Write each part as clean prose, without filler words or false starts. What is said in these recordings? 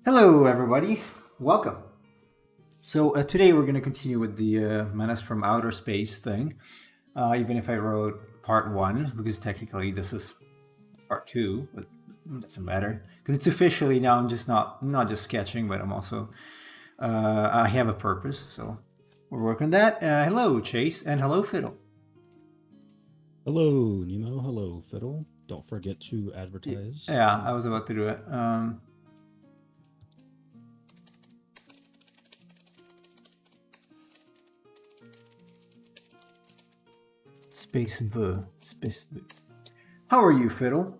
Hello, everybody. Welcome. So today we're going to continue with the Menace from Outer Space thing. Even if I wrote part one, because technically this is part two, but it doesn't matter because it's officially now. I'm just not just sketching, but I'm also I have a purpose. So we're working on that. Hello, Chase, and hello, Fiddle. Hello, Nemo. Hello, Fiddle. Don't forget to advertise. Yeah, I was about to do it. Space V. How are you, Fiddle?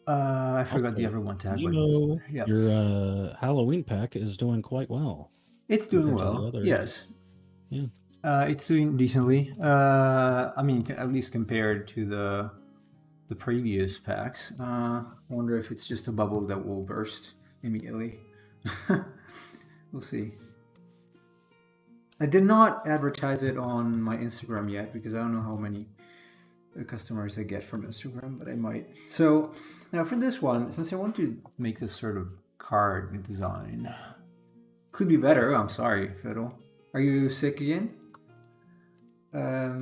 I forgot the other one tag. Nemo, Yeah, your Halloween pack is doing quite well. it's doing compared to the well. others. Yes, Yeah. it's doing decently. I mean, at least compared to the previous packs. I wonder if it's just a bubble that will burst immediately. We'll see. I did not advertise it on my Instagram yet because I don't know how many customers I get from Instagram, but I might. So now for this one, since I want to make this sort of card design, could be better. I'm sorry, Fiddle. Are you sick again? I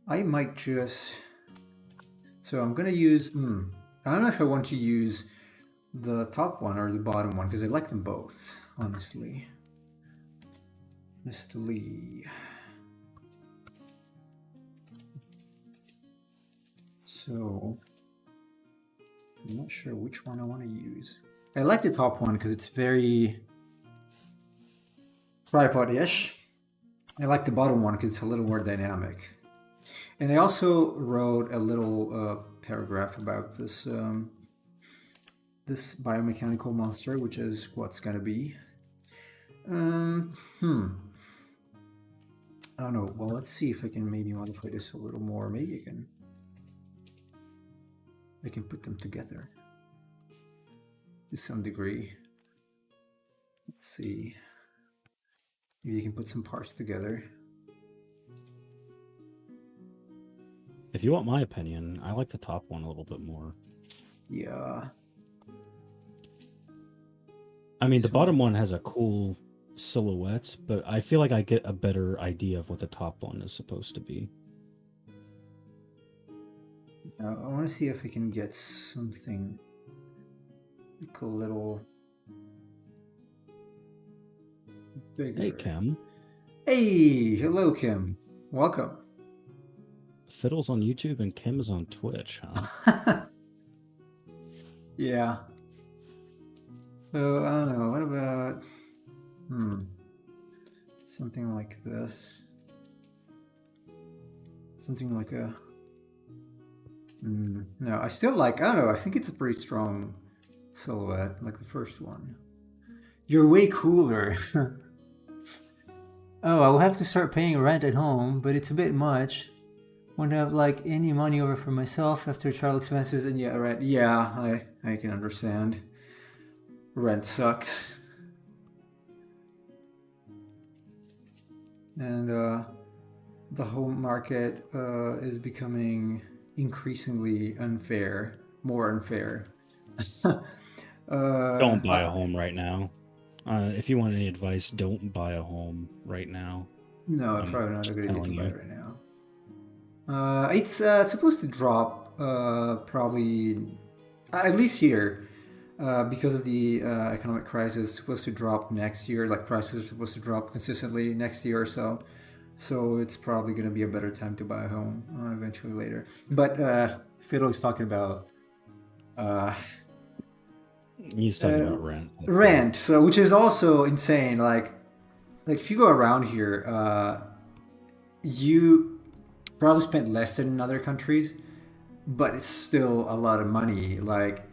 might just. So I'm gonna use. I don't know if I want to use the top one or the bottom one because I like them both, honestly. Mr. Lee. So I'm not sure which one I want to use. I like the top one because it's very tripod-ish. I like the bottom one because it's a little more dynamic. And I also wrote a little paragraph about this this biomechanical monster, which is what's gonna be. I don't know. Well, let's see if I can maybe modify this a little more. Maybe I can put them together to some degree. Let's see. Maybe you can put some parts together. If you want my opinion, I like the top one a little bit more. Yeah. I mean, the bottom one has a cool silhouette, but I feel like I get a better idea of what the top one is supposed to be. I want to see if I can get something like a little bigger. Hey, Kim. Hey, hello, Kim. Welcome. Fiddle's on YouTube and Kim is on Twitch, huh? Yeah. So, I don't know. What about... something like this. Something like a... No, I still like... I don't know. I think it's a pretty strong silhouette, like the first one. You're way cooler. Oh, I'll have to start paying rent at home, but it's a bit much. Won't have like any money over for myself after travel expenses and yeah, right. Yeah, I can understand. Rent sucks. And the home market is becoming increasingly unfair, more unfair. Don't buy a home right now. If you want any advice, don't buy a home right now. No, it's probably not a good idea to buy you. it right now. It's supposed to drop probably, at least here, because of the economic crisis. It's supposed to drop next year. Like prices are supposed to drop consistently next year or so. So it's probably going to be a better time to buy a home eventually later. But Fiddle is talking about He's talking about rent. rent, so which is also insane. Like if you go around here, you probably spend less than in other countries, but it's still a lot of money. Like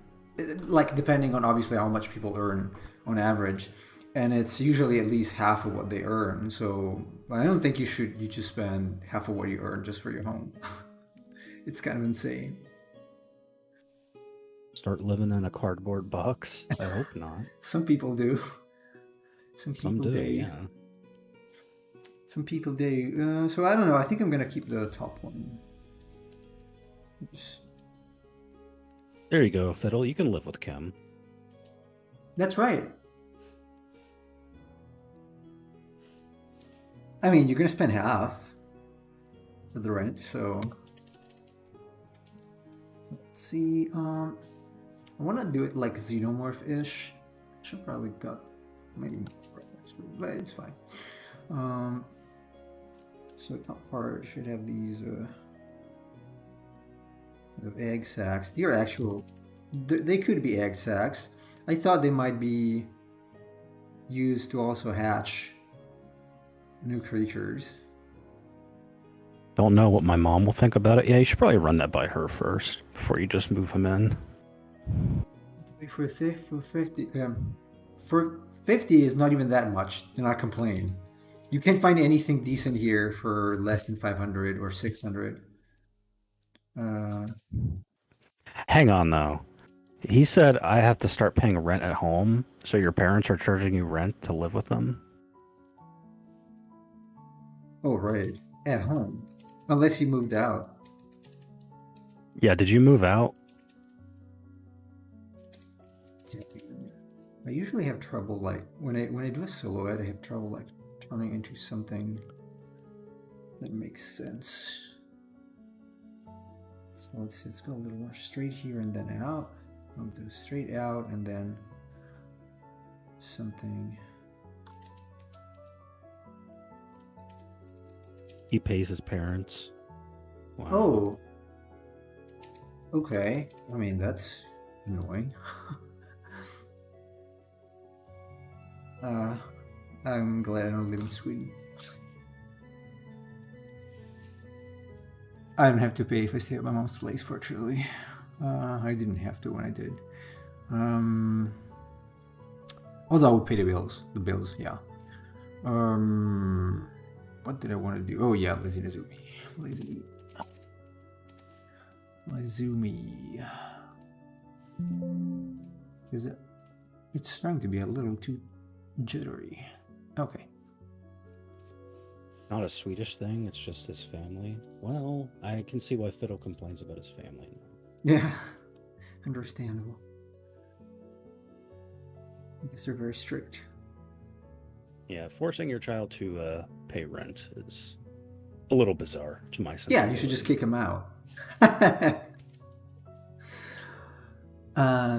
depending on obviously how much people earn on average, and it's usually at least half of what they earn. So I don't think you just spend half of what you earn just for your home. It's kind of insane. Start living in a cardboard box? I hope not. Some people do. Some people do. Yeah. Some people do. So I don't know. I think I'm gonna keep the top one. Just There you go, Fiddle. You can live with Kim. That's right. I mean, you're gonna spend half of the rent, so let's see. I want to do it like xenomorph-ish. Should probably got maybe more preference, but it's fine. So top part should have these egg sacs. They are actual. They could be egg sacs. I thought they might be used to also hatch new creatures. Don't know what my mom will think about it. Yeah, you should probably run that by her first before you just move him in. For 50, for 50 is not even that much. Do not complain. You can't find anything decent here for less than 500 or 600. Hang on, though. He said I have to start paying rent at home, so your parents are charging you rent to live with them? Oh, right. At home. Unless you moved out. Yeah, did you move out? I usually have trouble, like, when I do a silhouette, I have trouble, like, turning into something that makes sense. So let's go a little more straight here and then out. I'll do straight out and then something. He pays his parents. Wow. Oh. Okay. I mean, that's annoying. I'm glad I don't live in Sweden. I don't have to pay if I stay at my mom's place, fortunately. I didn't have to when I did. Although I would pay the bills. The bills, yeah. What did I want to do? Oh yeah, Lazy Lazumi. Is it? It's starting to be a little too jittery. Okay. Not a Swedish thing, it's just his family. Well, I can see why Fiddle complains about his family now. Yeah, understandable. I guess they're very strict. Yeah, forcing your child to pay rent is a little bizarre to my sense. Yeah, you should just kick him out.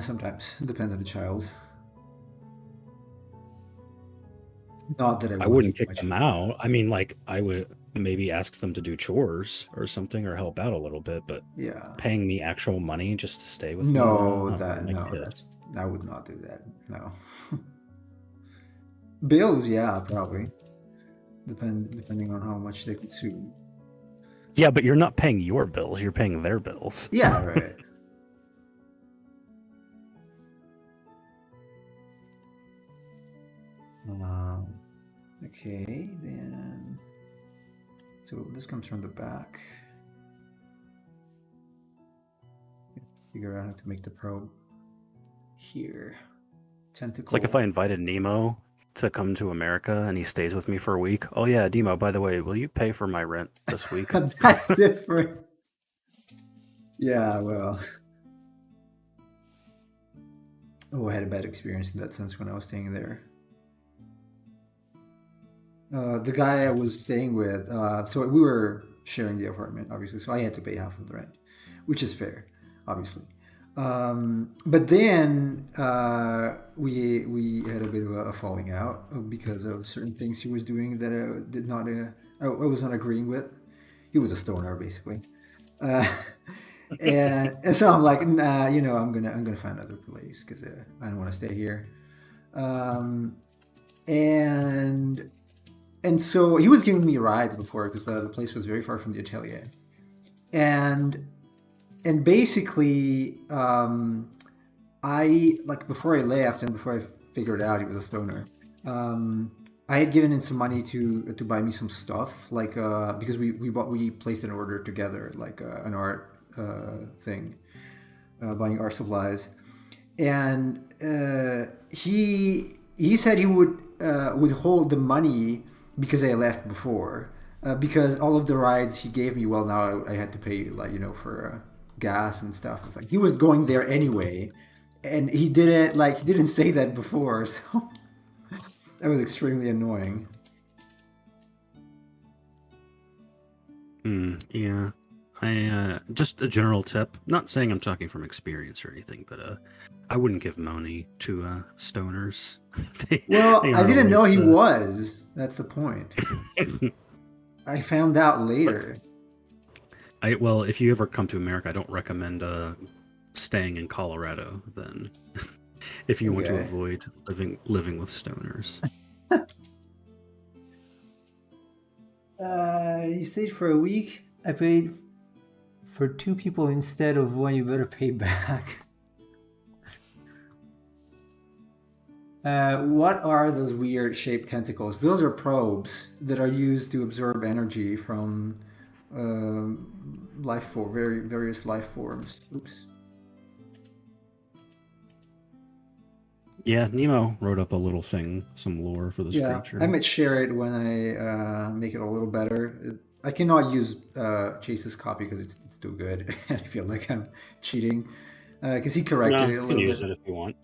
Sometimes. Depends on the child. Not that I wouldn't kick them out. I mean, like, I would maybe ask them to do chores or something or help out a little bit, but yeah, paying me actual money just to stay with me. I would not do that. No. Bills, yeah, probably. Depending on how much they consume. Yeah, but you're not paying your bills, you're paying their bills. Yeah, right. Okay, then. So this comes from the back. Figure out how to make the probe here. Tentacle. It's like if I invited Nemo to come to America and he stays with me for a week. Oh yeah, Nemo, by the way, will you pay for my rent this week? That's different. Yeah, well. Oh, I had a bad experience in that sense when I was staying there. The guy I was staying with, so we were sharing the apartment, obviously, so I had to pay half of the rent, which is fair, obviously. But then we had a bit of a falling out because of certain things he was doing that I was not agreeing with. He was a stoner, basically, and so I'm like, nah, I'm gonna find another place because I don't want to stay here, and so he was giving me rides before because the place was very far from the atelier, and basically I, like, before I left and before I figured out he was a stoner, I had given him some money to buy me some stuff, like because we placed an order together, like an art thing, buying art supplies, and he said he would withhold the money because I left before, because all of the rides he gave me, well, now I had to pay, like, for gas and stuff. It's like he was going there anyway, and he didn't say that before, so that was extremely annoying. Yeah. I just a general tip. Not saying I'm talking from experience or anything, but I wouldn't give money to stoners. Well, they I are didn't know always, he was. That's the point. I found out later. well, if you ever come to America, I don't recommend staying in Colorado. Then, if you want to Okay. avoid living with stoners. You stayed for a week. I paid for two people instead of one. You better pay back. What are those weird shaped tentacles? Those are probes that are used to absorb energy from various life forms. Oops. Yeah, Nemo wrote up a little thing, some lore for this Yeah, creature. I might share it when I make it a little better. I cannot use Chase's copy because it's too good. I feel like I'm cheating because he corrected No, it a you can little use bit. it if you want.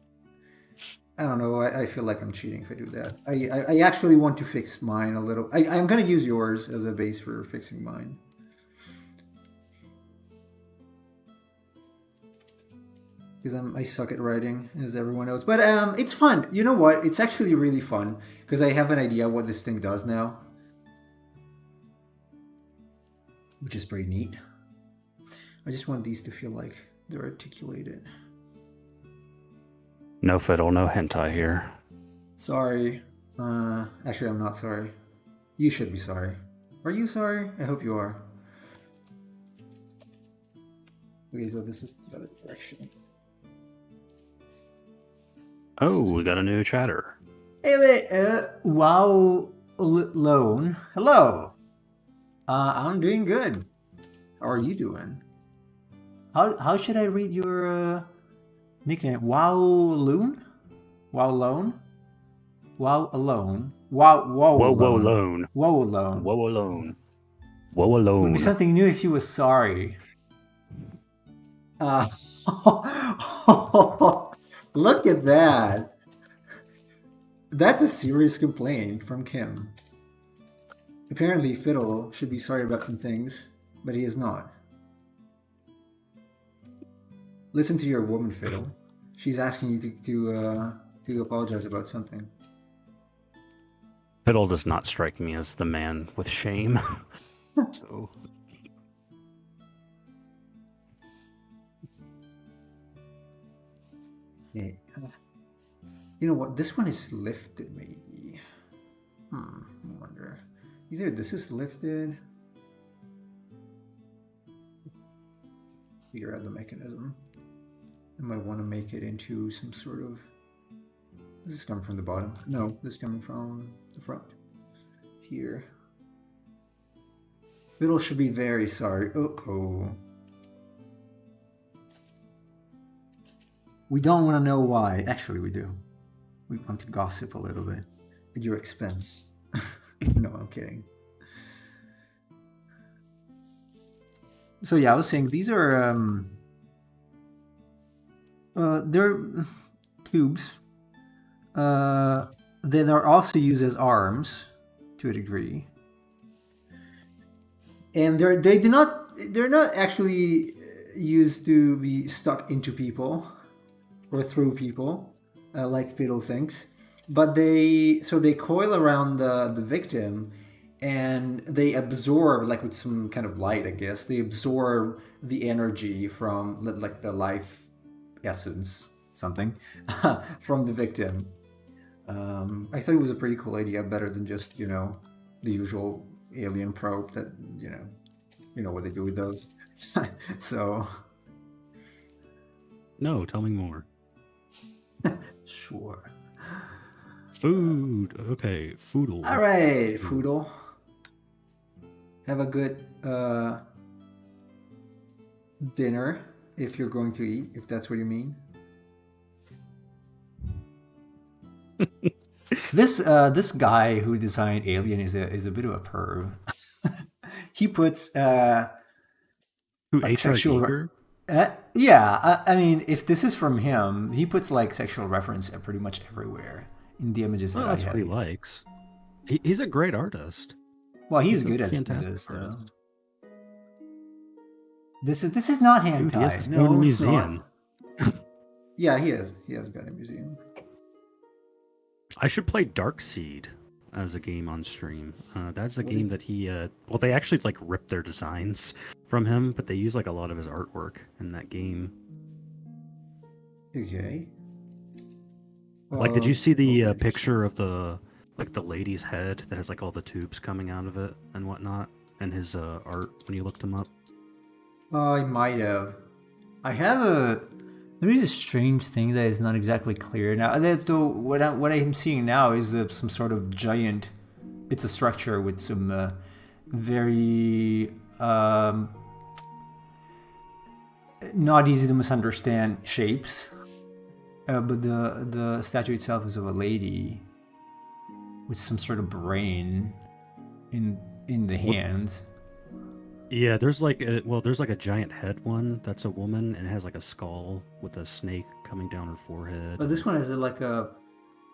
I don't know. I feel like I'm cheating if I do that. I actually want to fix mine a little. I'm going to use yours as a base for fixing mine. Because I suck at writing, as everyone knows. But it's fun. You know what? It's actually really fun because I have an idea what this thing does now, which is pretty neat. I just want these to feel like they're articulated. No fiddle, no hentai here. Sorry. Actually, I'm not sorry. You should be sorry. Are you sorry? I hope you are. Okay, so this is the other direction. Oh, we got a new chatter. Hey, wow, Lone. Hello. I'm doing good. How are you doing? How should I read your nickname? Wow, Loon? Wow, Lone? Wow, Alone? Wow, whoa, Whoa, alone. alone. Whoa, alone. Whoa, alone. Whoa, Would alone. be something new if he was sorry. Look at that. That's a serious complaint from Kim. Apparently, Fiddle should be sorry about some things, but he is not. Listen to your woman, Fiddle. She's asking you to apologize about something. Fiddle does not strike me as the man with shame. So. Okay. You know what? This one is lifted, maybe. I wonder. Either this is lifted. Figure out the mechanism. I might want to make it into some sort of. This is coming from the bottom. No, this is coming from the front. Here. Fiddle should be very sorry. Oh. We don't want to know why. Actually, we do. We want to gossip a little bit at your expense. No, I'm kidding. So yeah, I was saying these are they're tubes that are also used as arms to a degree, and they're not actually used to be stuck into people or through people like Fiddle thinks, but they coil around the victim and they absorb, like with some kind of light, I guess, they absorb the energy from like the life essence, something, from the victim. I thought it was a pretty cool idea, better than just, the usual alien probe that, you know what they do with those. So. No, tell me more. Sure. Food. Okay, foodle. All right, Foodle. Have a good dinner if you're going to eat, if that's what you mean. This guy who designed Alien is a bit of a perv. He puts Who, like H.R. sexual. Giger? Yeah, I mean, if this is from him, he puts like sexual reference pretty much everywhere in the images that Well, I that's what have he here. likes. He's a great artist. Well, he's He's a good at fantastic this though. artist. This is not Dude, he has hentai. his own No, it's not. museum. Yeah, he has. He has got a museum. I should play Darkseed as a game on stream. That's a What game is- that he well, they actually like rip their designs from him, but they use like a lot of his artwork in that game. Okay. Like, did you see the Okay. picture of the like the lady's head that has like all the tubes coming out of it and whatnot, and his art when you looked him up? I might have. I have a. There is a strange thing that is not exactly clear now. That's the what I'm seeing now is some sort of giant. It's a structure with some very not easy to misunderstand shapes. But the statue itself is of a lady with some sort of brain in the hands. Yeah, there's like a giant head one that's a woman and it has like a skull with a snake coming down her forehead. But this one is like a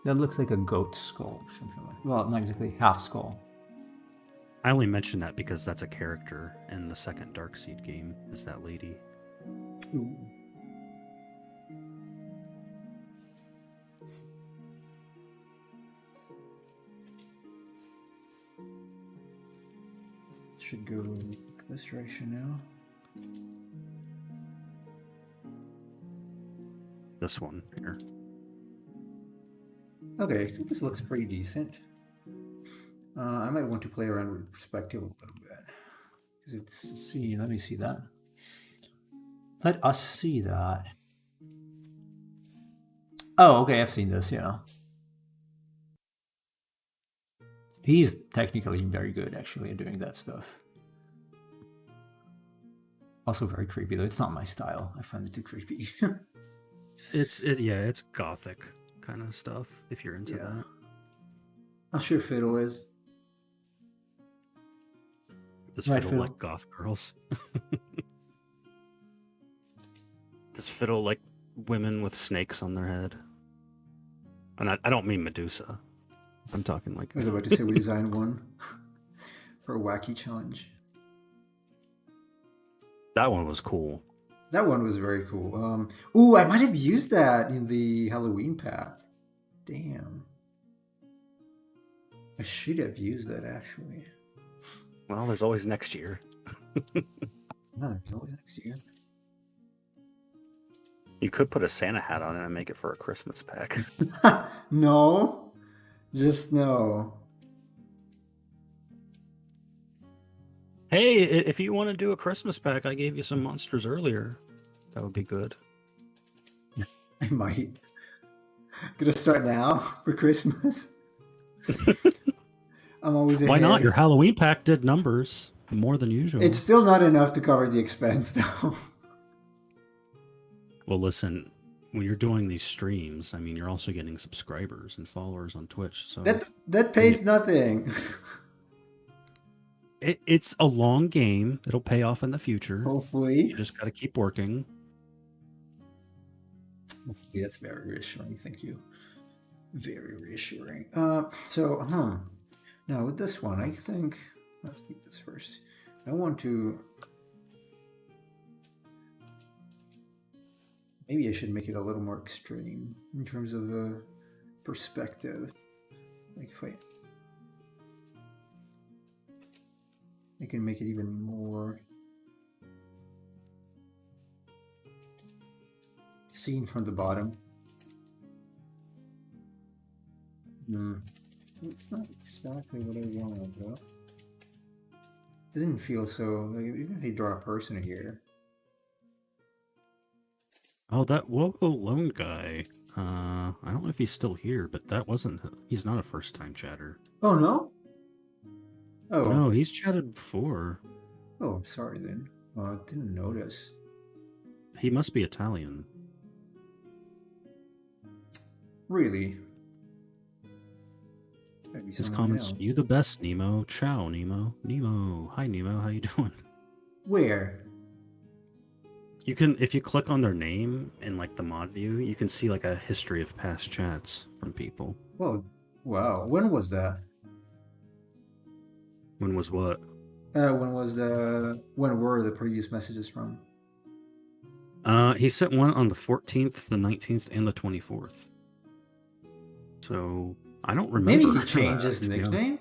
that looks like a goat skull, something like. Well, not exactly half skull. I only mention that because that's a character in the second Darkseed game, is that lady. Ooh. Should go this direction now. This one here. Okay, I think this looks pretty decent. I might want to play around with perspective a little bit. Because it's see, let me see that. Let us see that. Oh, okay, I've seen this, yeah. He's technically very good, actually, at doing that stuff. Also very creepy, though. It's not my style. I find it too creepy. It's gothic kind of stuff, if you're into Yeah. that. Not sure Fiddle is. Does Right, Fiddle Fiddle. like goth girls? Does Fiddle like women with snakes on their head? And I don't mean Medusa. I'm talking like... I was about to say we designed one for a wacky challenge. That one was cool. That one was very cool. Ooh, I might have used that in the Halloween pack. Damn. I should have used that, actually. Well, there's always next year. No, there's always next year. You could put a Santa hat on it and make it for a Christmas pack. No. Just no. Hey, if you want to do a Christmas pack, I gave you some monsters earlier. That would be good. I might. Gonna start now for Christmas. I'm always Why not? ahead. Your Halloween pack did numbers more than usual. It's still not enough to cover the expense, though. Well, listen, when you're doing these streams, I mean, you're also getting subscribers and followers on Twitch. So That pays nothing. it's a long game. It'll pay off in the future. Hopefully. You just got to keep working. Hopefully, that's very reassuring. Thank you. Very reassuring. Now with this one, I think let's keep this first. I want to. Maybe I should make it a little more extreme in terms of perspective. Like if I can make it even more seen from the bottom. It's not exactly what I wanted, though. Doesn't feel so. Like, even if they draw a person here. Oh, that Wogo Lone guy. I don't know if he's still here, but he's not a first-time chatter. Oh no. Oh No, he's chatted before. Oh, I'm sorry then. I didn't notice. He must be Italian. Really? His comments, you the best, Nemo. Ciao, Nemo. Nemo. Hi, Nemo. How you doing? Where? You can, if you click on their name in like the mod view, you can see like a history of past chats from people. Well, wow. When was that? When was what? When were the previous messages from? He sent one on the 14th, the 19th, and the 24th. So I don't remember. Maybe he changed his to be honest. nickname?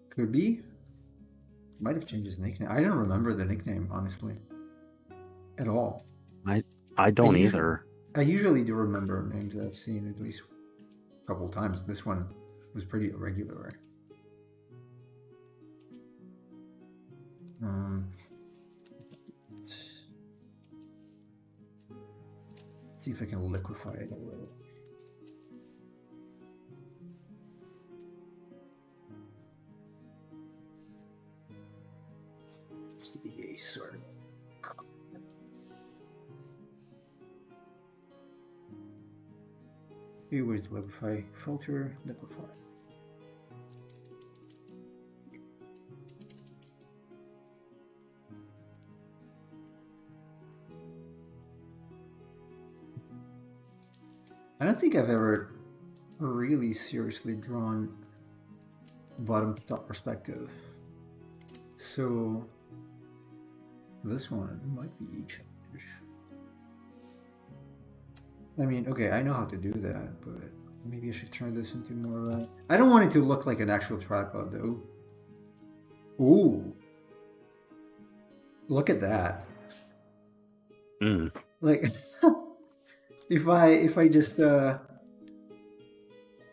Could be. Might have changed his nickname. I don't remember the nickname, honestly. At all. I don't either. I usually do remember names that I've seen at least a couple times. This one was pretty irregular. Let's see if I can liquefy it a little. It's the BA sort of. Here with liquefy filter, liquefy. I don't think I've ever really seriously drawn bottom to top perspective. So this one might be challenge. I mean, okay, I know how to do that, but maybe I should turn this into more of a... I don't want it to look like an actual tripod, though. Ooh. Look at that. Like, if I just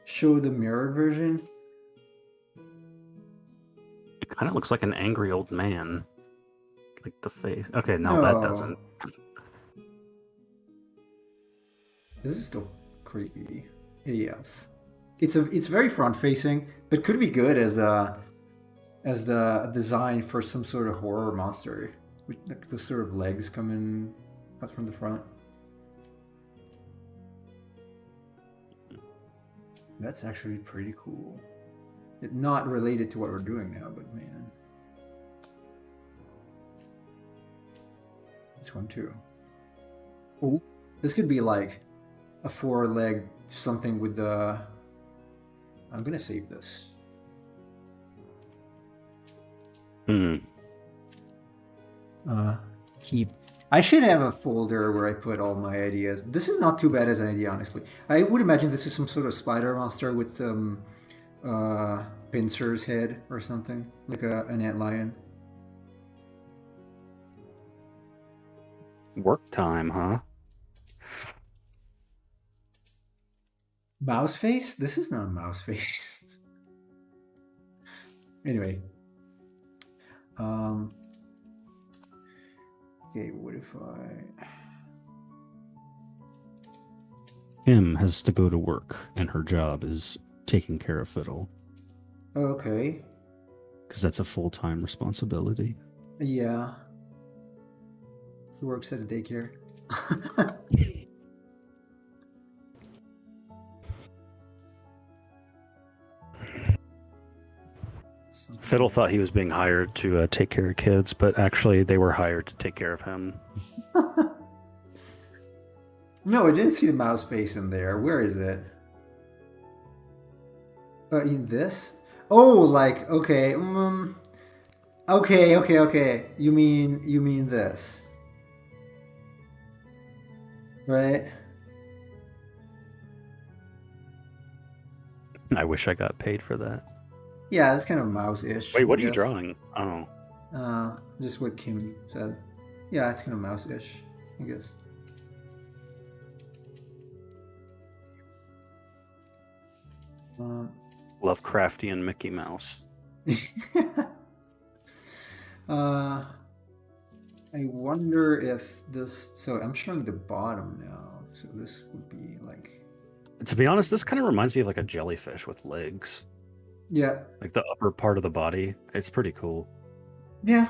show the mirrored version... It kind of looks like an angry old man. Like the face. Okay, no, that doesn't. This is still creepy. AF. It's very front facing, but could be good as a design for some sort of horror monster. With like the sort of legs coming out from the front. That's actually pretty cool. Not related to what we're doing now, but man. This one too. Oh, this could be like a 4-leg something with the... I'm gonna save this. Keep... I should have a folder where I put all my ideas. This is not too bad as an idea, honestly. I would imagine this is some sort of spider monster with some pincer's head or something. Like an antlion. Work time, huh? Mouse face? This is not a mouse face. Anyway. Okay, what if I... Kim has to go to work, and her job is taking care of Fiddle. Okay. Because that's a full-time responsibility. Yeah. He works at a daycare. Fiddle thought he was being hired to take care of kids, but actually they were hired to take care of him. No, I didn't see the mouse face in there. Where is it? In this? Oh, like, okay. Okay. You mean this. Right? I wish I got paid for that. Yeah, that's kind of mouse-ish. Wait, what are you drawing? Oh. Just what Kim said. Yeah, it's kind of mouse-ish, I guess. Lovecraftian Mickey Mouse. I wonder if this... So I'm showing the bottom now. So this would be like... To be honest, this kind of reminds me of like a jellyfish with legs. Yeah. Like the upper part of the body. It's pretty cool. Yeah.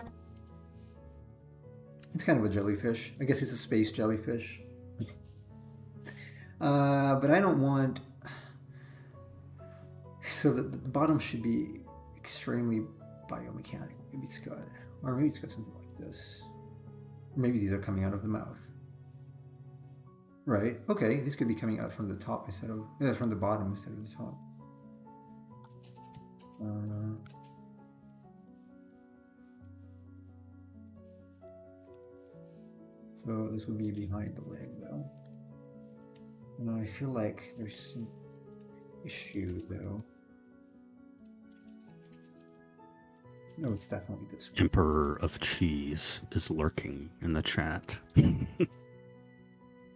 It's kind of a jellyfish. I guess it's a space jellyfish. But I don't want... So the bottom should be extremely biomechanical. Maybe it's got Or maybe it's got something like this. Or maybe these are coming out of the mouth. Right. Okay, this could be coming out from the top instead of... from the bottom instead of the top. So this would be behind the leg, though. I feel like there's some issue, though. No, it's definitely this one. Emperor of Cheese is lurking in the chat.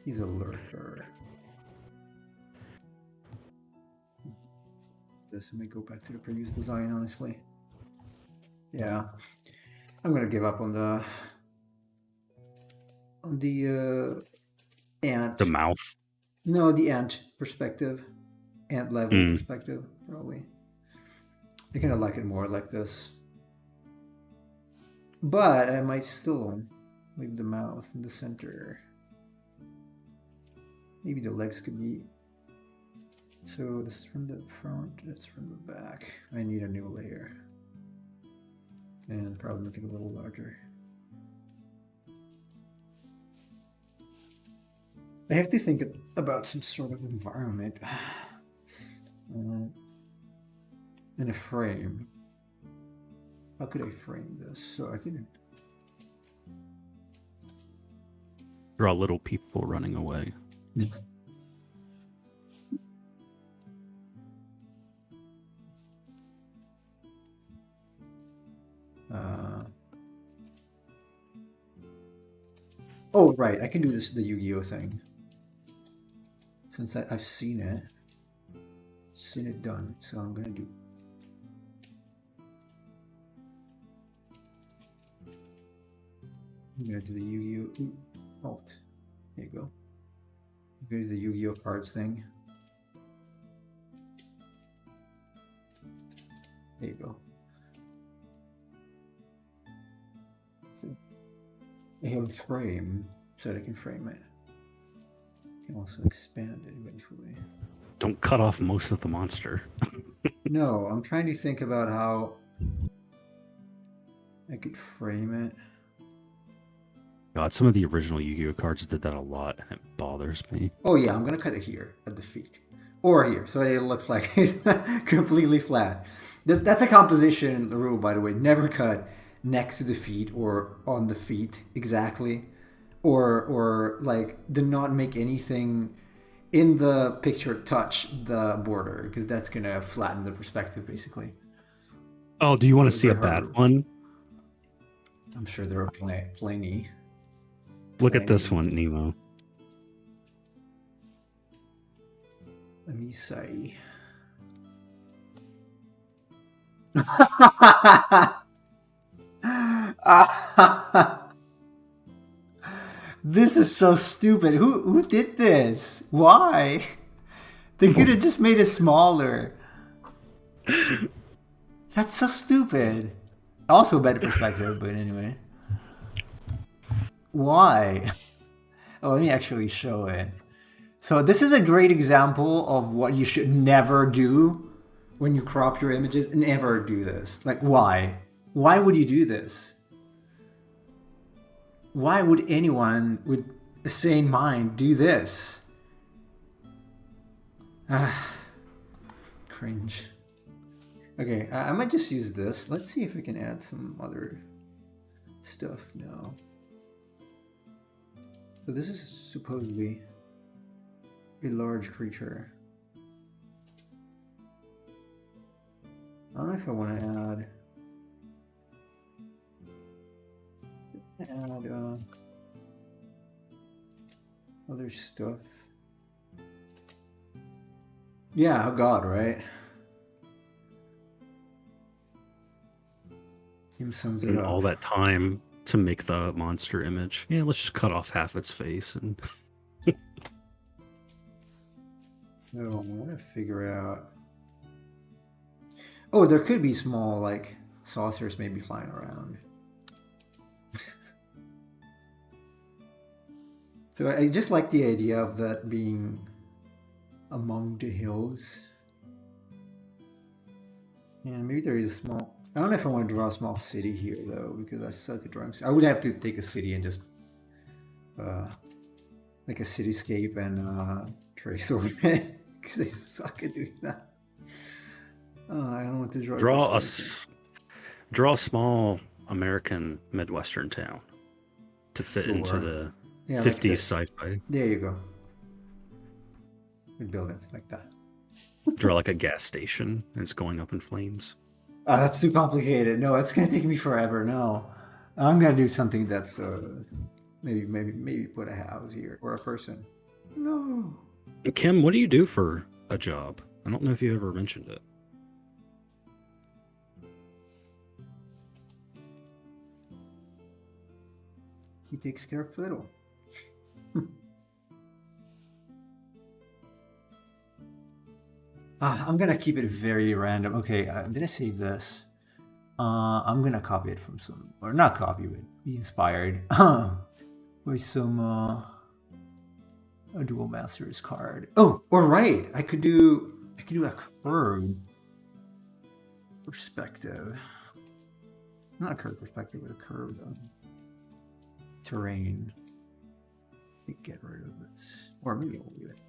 He's a lurker. This may go back to the previous design, honestly. Yeah, I'm gonna give up on the ant. The mouth. No, the ant perspective, ant level perspective, probably. I kind of like it more like this, but I might still leave the mouth in the center. Maybe the legs could be. So this is from the front, that's from the back. I need a new layer. And probably make it a little larger. I have to think about some sort of environment. In a frame. How could I frame this? So I could... Draw little people running away. Oh, right. I can do this, the Yu-Gi-Oh thing. Since I've seen it done. So I'm going to do... I'm going to do the Yu-Gi-Oh... Alt. There you go. I'm going to do the Yu-Gi-Oh cards thing. There you go. So I have a frame so that I can frame it. I can also expand it eventually. Don't cut off most of the monster. No, I'm trying to think about how I could frame it. God, some of the original Yu-Gi-Oh cards did that a lot, and it bothers me. Oh yeah, I'm gonna cut it here at the feet, or here, so it looks like it's completely flat. That's a composition rule, by the way. Never cut next to the feet or on the feet exactly, or like do not make anything in the picture touch the border, because that's gonna flatten the perspective basically. Oh, do you want to see a bad one? I'm sure there are plenty. Look at this one, Nemo. Let me say. This is so stupid. Who did this? Why? They could have just made it smaller. That's so stupid. Also better perspective, but anyway. Why? Oh, let me actually show it. So this is a great example of what you should never do when you crop your images. Never do this. Like, why? Why would you do this? Why would anyone with a sane mind do this? Cringe. Okay, I might just use this. Let's see if we can add some other stuff now. So this is supposedly a large creature. I don't know if I want to add other stuff. Yeah, oh God, right? Kim sums it And up. all that time to make the monster image. Yeah, let's just cut off half its face and. So I want to figure out. Oh, there could be small, like, saucers maybe flying around. So I just like the idea of that being among the hills. And maybe there is a small I don't know if I want to draw a small city here though, because I suck at drawing. I would have to take a city and just like a cityscape and trace over it because I suck at doing that. I don't want to draw. Draw a small American Midwestern town to fit into the 50s sci-fi. There you go. With buildings like that. Draw like a gas station and it's going up in flames. Oh, that's too complicated. No, it's gonna take me forever. No, I'm gonna do something that's maybe put a house here or a person. No. Kim, what do you do for a job? I don't know if you ever mentioned it. He takes care of Fiddle. I'm gonna keep it very random. Okay, I'm gonna save this. I'm gonna copy it from some, or not copy it, be inspired by some a Dual Masters card. Oh, or right, I could do a curve perspective. Not a curve perspective, but a curve terrain. Get rid of this, or maybe I'll leave it.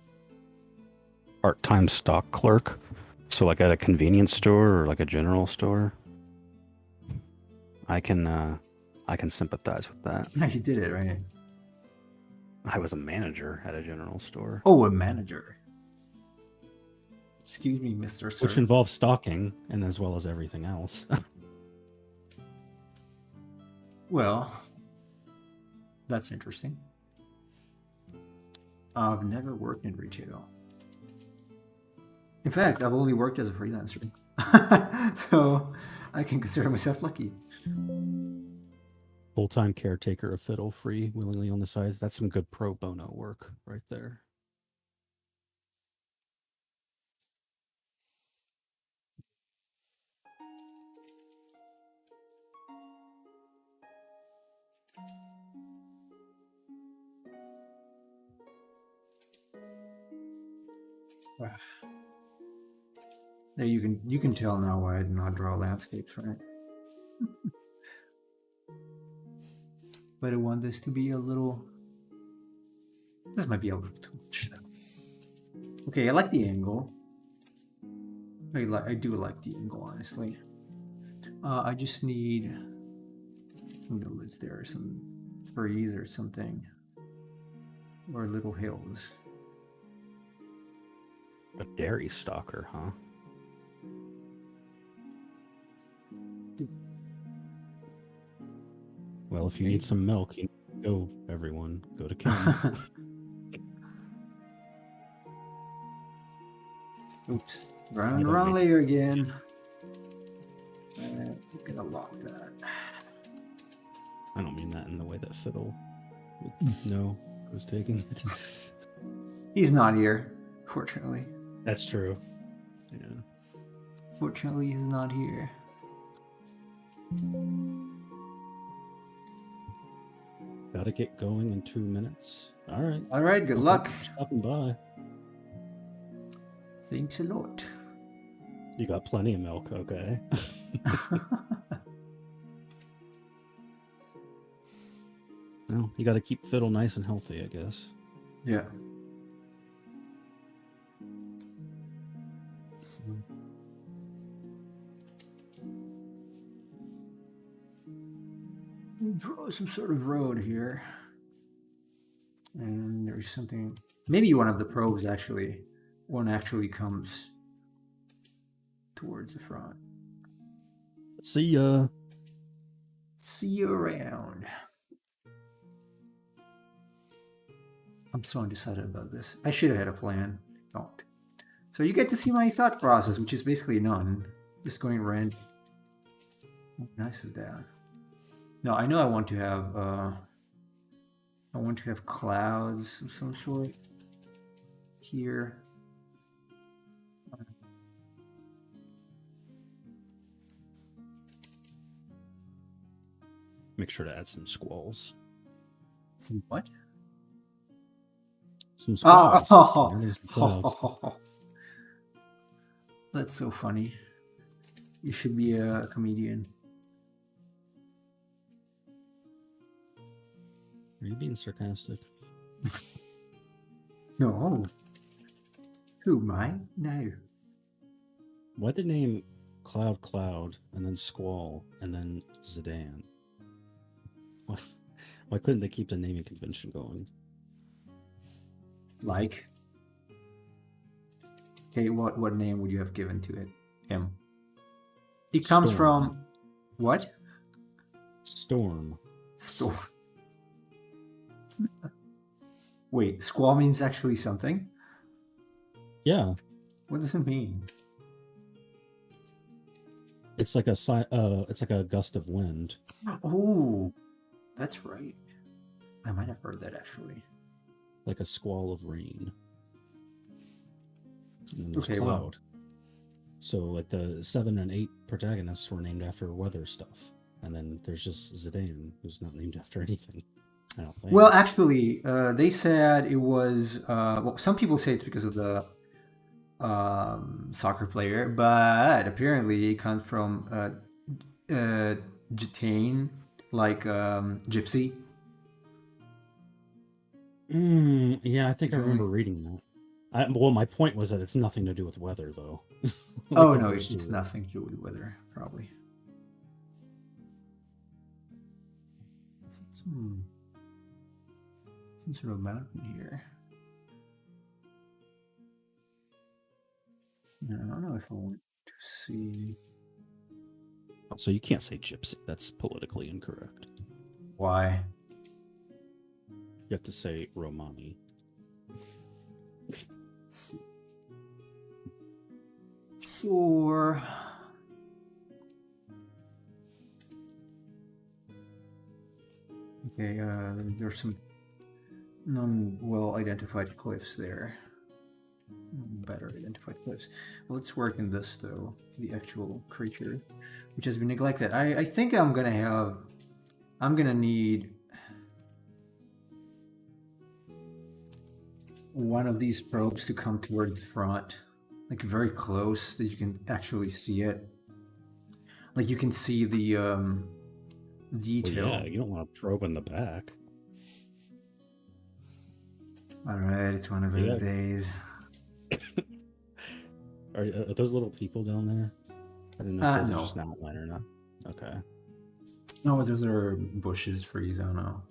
Part-time stock clerk, so like at a convenience store or like a general store. I can sympathize with that. Yeah, you did it right. I was a manager at a general store. Oh, a manager. Excuse me, Mr. Sir. Which involves stocking and as well as everything else. Well, that's interesting. I've never worked in retail. In fact, I've only worked as a freelancer. So I can consider myself lucky. Full-time caretaker of Fiddle, free, willingly on the side. That's some good pro bono work right there. Wow. There you can tell now why I did not draw landscapes, right? But I want this to be a little. This might be a little too much. Okay, I like the angle. I do like the angle, honestly. I just need. Is there some trees or something, or little hills? A dairy stalker, huh? Well, if you need some milk, you go, everyone. Go to Kim. Oops. Wrong layer again. I'm gonna lock that. I don't mean that in the way that Fiddle would know I was taking it. He's not here, fortunately. That's true. Yeah. Fortunately, he's not here. Gotta get going in 2 minutes. All right. All right. Good luck. Stopping by. Thanks a lot. You got plenty of milk, okay? Well, you got to keep Fiddle nice and healthy, I guess. Yeah. We'll draw some sort of road here. And there's something. Maybe one of the probes actually. One actually comes towards the front. See ya. See you around. I'm so undecided about this. I should have had a plan. Don't. So you get to see my thought process, which is basically none. Just going random. How nice is that? No, I know I want to have clouds of some sort here. Make sure to add some squalls. What? Some squalls. Oh. That's so funny. You should be a comedian. Are you being sarcastic? No. Who, mine? No. Why'd they name Cloud and then Squall and then Zidane? Why couldn't they keep the naming convention going? Like? Okay, what name would you have given to it? Him. He comes Storm. from what? Storm. Storm. Wait, squall means actually something? Yeah, What does it mean? it's like a gust of wind. Oh, that's right. I might have heard that actually. Like a squall of rain. And then there's Okay, Cloud. well. So like the 7 and 8 protagonists were named after weather stuff. And then there's just Zidane, who's not named after anything. I don't think. Well, actually, they said it was. Well, some people say it's because of the soccer player, but apparently it comes from Gitane, like gypsy. Yeah, I think I remember reading that. Well, my point was that it's nothing to do with weather, though. Like Oh the no, worst it's of it. nothing to do with weather, probably. Some sort of mountain here. I don't know if I want to see. So you can't say gypsy. That's politically incorrect. Why? You have to say Romani. Sure. Okay, there's some non-well-identified cliffs there. Better identified cliffs. Well, let's work in this, though. The actual creature, which has been neglected. I think I'm gonna need one of these probes to come towards the front. Like very close, that you can actually see it. Like you can see the detail. Well, yeah, you don't want to probe in the back. Alright, it's one of those days. Are those little people down there? I didn't know if those No. are just an outline or not. Okay. No, those are bushes for Izono.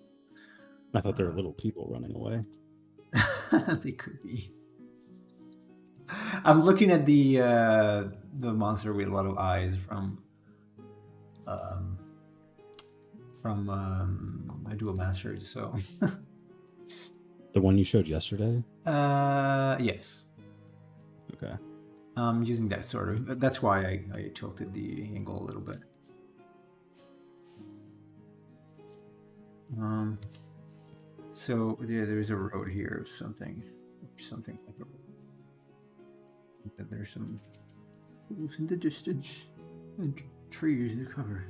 I thought they were little people running away. They could be. I'm looking at the monster with a lot of eyes from Dual Masters. So The one you showed yesterday? yes, Okay. I'm using that sort of. That's why I tilted the angle a little bit. So yeah, there's a road here, something like a. Then there's some hills in the distance and trees to cover.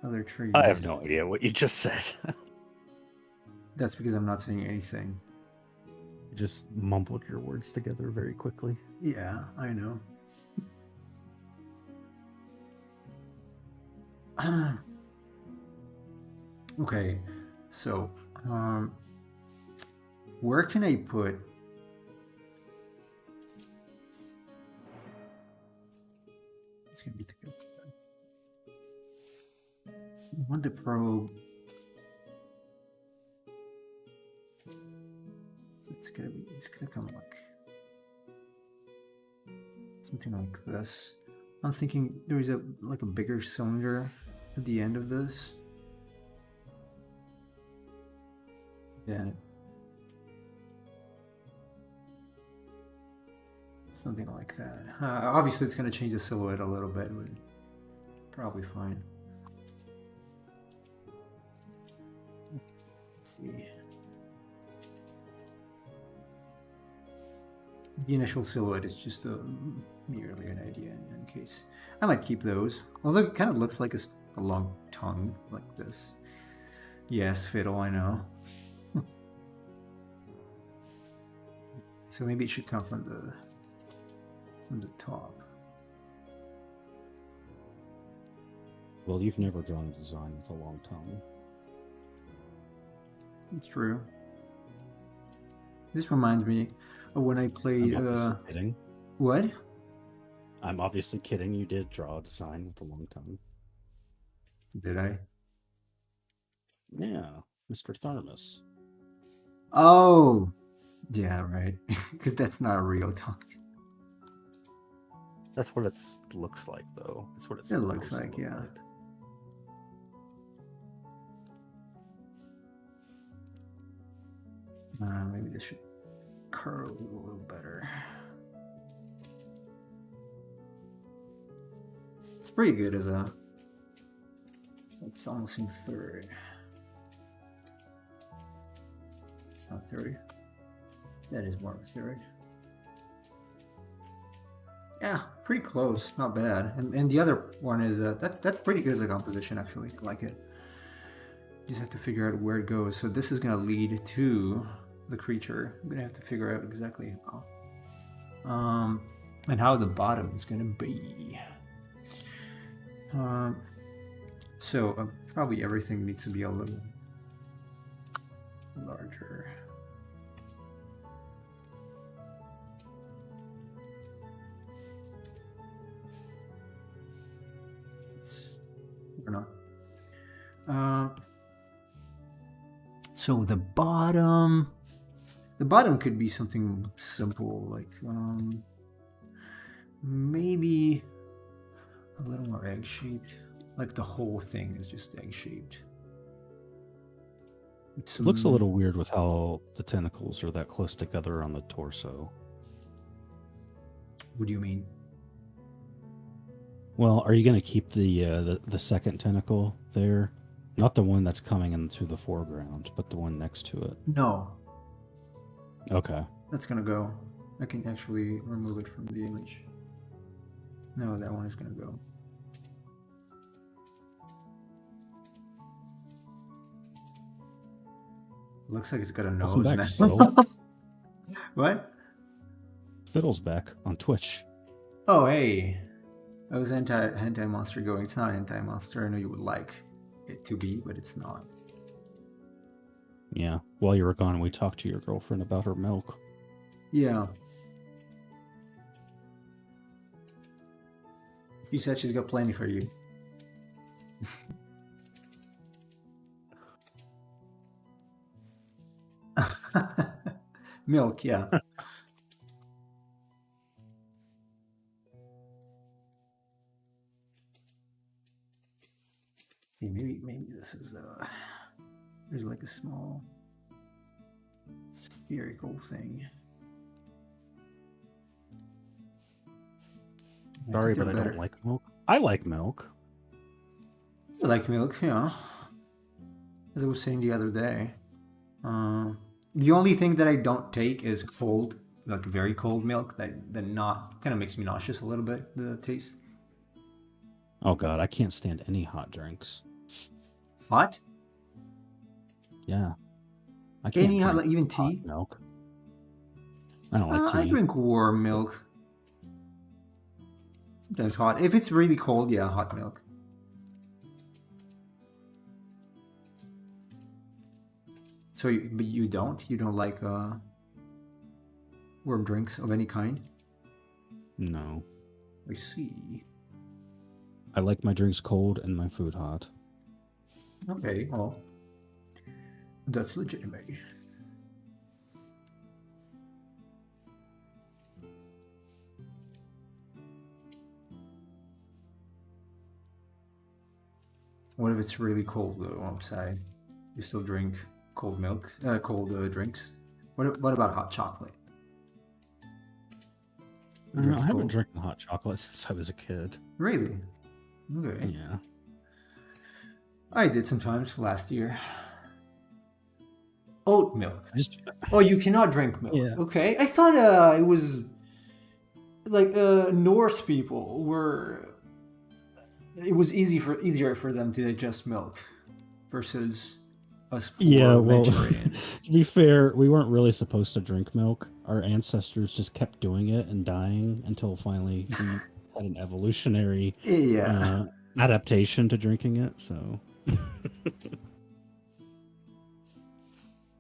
Other trees. I have no idea what you just said. That's because I'm not saying anything. You just mumbled your words together very quickly. Yeah, I know. Okay, so where can I put? It's gonna be together. I want the probe. It's gonna come like something like this. I'm thinking there is a bigger cylinder at the end of this. Then something like that. Obviously, it's gonna change the silhouette a little bit, but probably fine. The initial silhouette is just merely an idea in case. I might keep those. Although it kind of looks like a long tongue like this. Yes, fiddle, I know. So maybe it should come from the top. Well, you've never drawn a design with a long tongue. It's true. This reminds me of when I played. I'm obviously kidding. What? I'm obviously kidding. You did draw a design with a long tongue. Did I? Yeah, Mr. Thermos. Oh, yeah, right. Because that's not a real tongue. That's what it looks like, though. That's what It looks like, yeah. Maybe this should curl a little better. It's pretty good as a. It's almost in third. It's not third. That is more of a third. Yeah, pretty close. Not bad. And the other one is that's pretty good as a composition actually. I like it. You just have to figure out where it goes. So this is gonna lead to the creature. I'm gonna have to figure out exactly how. And how the bottom is gonna be. So probably everything needs to be a little larger. Or not. So the bottom could be something simple, like maybe a little more egg-shaped. Like the whole thing is just egg-shaped. It looks a little weird with how the tentacles are that close together on the torso. What do you mean? Well, are you going to keep the second tentacle there? Not the one that's coming in through the foreground, but the one next to it. No. Okay. That's gonna go. I can actually remove it from the image. No, that one is gonna go. Looks like it's got a nose now. What? Fiddle's back on Twitch. Oh, hey. I was anti-monster going. It's not anti-monster. I know you would like it to be, but it's not. Yeah. While you were gone, we talked to your girlfriend about her milk. Yeah. She said she's got plenty for you. Milk, yeah. Hey, maybe this is there's like a small spherical thing. Sorry, but I don't like milk. I like milk. I like milk, yeah. As I was saying the other day. The only thing that I don't take is cold, like very cold milk. That not kind of makes me nauseous a little bit. The taste. Oh god, I can't stand any hot drinks. Hot? Yeah. I can't any hot, drink like even hot tea. milk. I don't like tea. I drink warm milk. Sometimes hot. If it's really cold, yeah, hot milk. So, but you don't like warm drinks of any kind? No. I see. I like my drinks cold and my food hot. Okay, well, that's legitimate. What if it's really cold though outside? You still drink cold milk, cold drinks? What about hot chocolate? I haven't drinking hot chocolate since I was a kid. Really? Okay. Yeah. I did sometimes last year. Oat milk. Oh, you cannot drink milk. Yeah. Okay. I thought it was like Norse people were. It was easier for them to digest milk versus us poor Mediterraneans. To be fair, we weren't really supposed to drink milk. Our ancestors just kept doing it and dying until finally we had an evolutionary adaptation to drinking it. So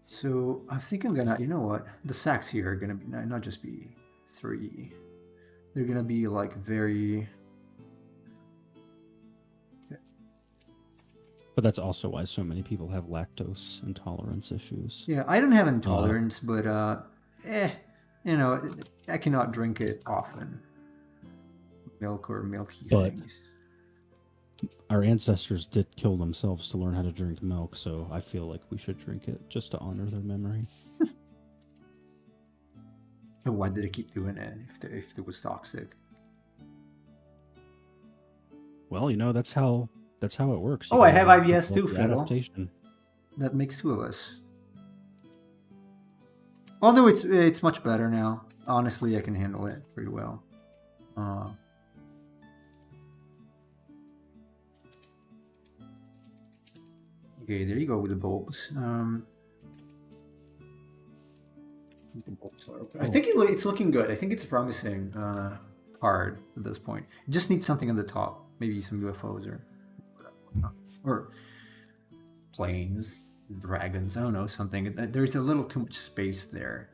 So I think I'm gonna, you know what? The sacks here are gonna be not just be 3. They're gonna be like very. but that's also why so many people have lactose intolerance issues. Yeah, I don't have intolerance, but you know, I cannot drink it often. Milk or milky But things. our ancestors did kill themselves to learn how to drink milk, so I feel like we should drink it just to honor their memory. And why did they keep doing it if it was toxic? Well, you know, that's how it works. Oh, I have IBS too, Fiddle. Adaptation. That makes 2 of us. Although it's much better now. Honestly, I can handle it pretty well. Okay, there you go with the bulbs. The bulbs are okay. I think it's looking good. I think it's a promising card at this point. It just needs something on the top. Maybe some UFOs or planes, dragons. I don't know, something. There's a little too much space there.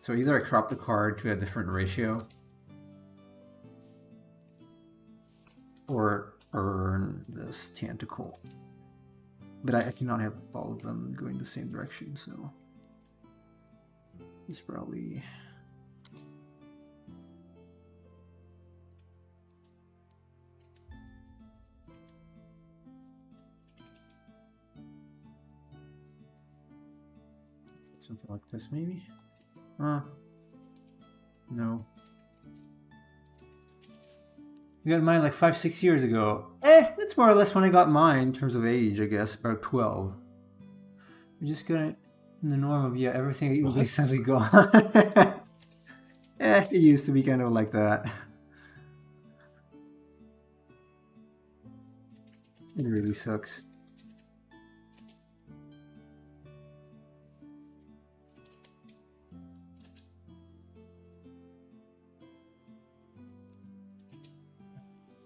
So either I crop the card to a different ratio, or earn this tentacle. But I cannot have all of them going the same direction, so it's probably. Something like this, maybe? No. You got mine like 5-6 years ago. That's more or less when I got mine in terms of age, I guess, about 12. We're just gonna, in the norm of, yeah, everything will be suddenly gone. It used to be kind of like that. It really sucks.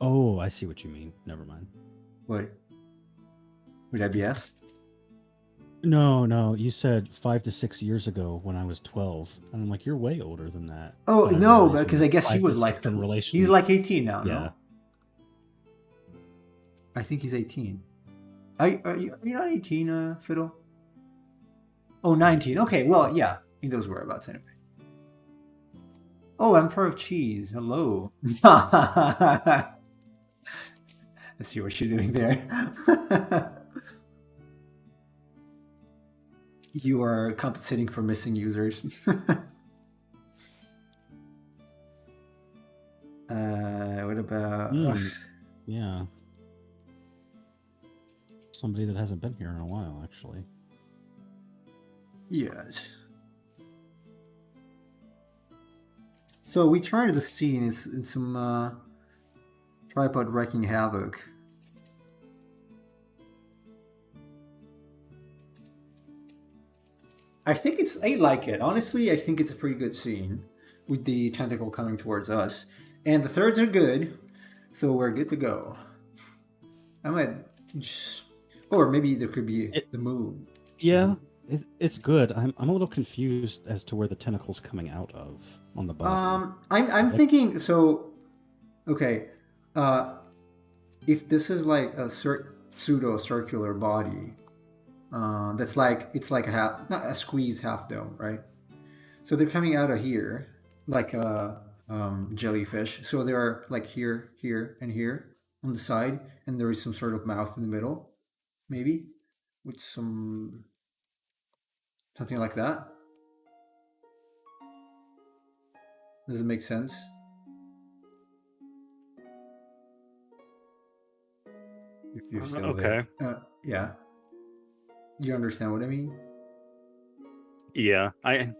Oh, I see what you mean. Never mind. What? Would IBS? No. You said 5 to 6 years ago when I was 12, and I'm like, you're way older than that. Oh And I no, realized because we I guess he were was 5 to like 6 in relation. he's like 18 now. Yeah. No? I think he's 18. Are you not 18, Fiddle? Oh, 19. Okay, well, yeah, in those whereabouts anyway. Oh, Emperor of Cheese. Hello. I see what you're doing there. You are compensating for missing users. What about... Yeah. Somebody that hasn't been here in a while, actually. Yes. So we tried the scene in some tripod wrecking havoc. I like it. Honestly, I think it's a pretty good scene with the tentacle coming towards us. And the thirds are good, so we're good to go. I might just, or maybe there could be the moon. Yeah, it's good. I'm a little confused as to where the tentacle's coming out of on the bottom. I'm thinking, so, okay, if this is like a pseudo circular body, that's like, it's like a half, not a squeeze half dome, right? So they're coming out of here like a jellyfish. So they are like here, here, and here on the side, and there is some sort of mouth in the middle, maybe, with something like that. Does it make sense? If you're still Okay. there. Yeah. You understand what I mean? Yeah, I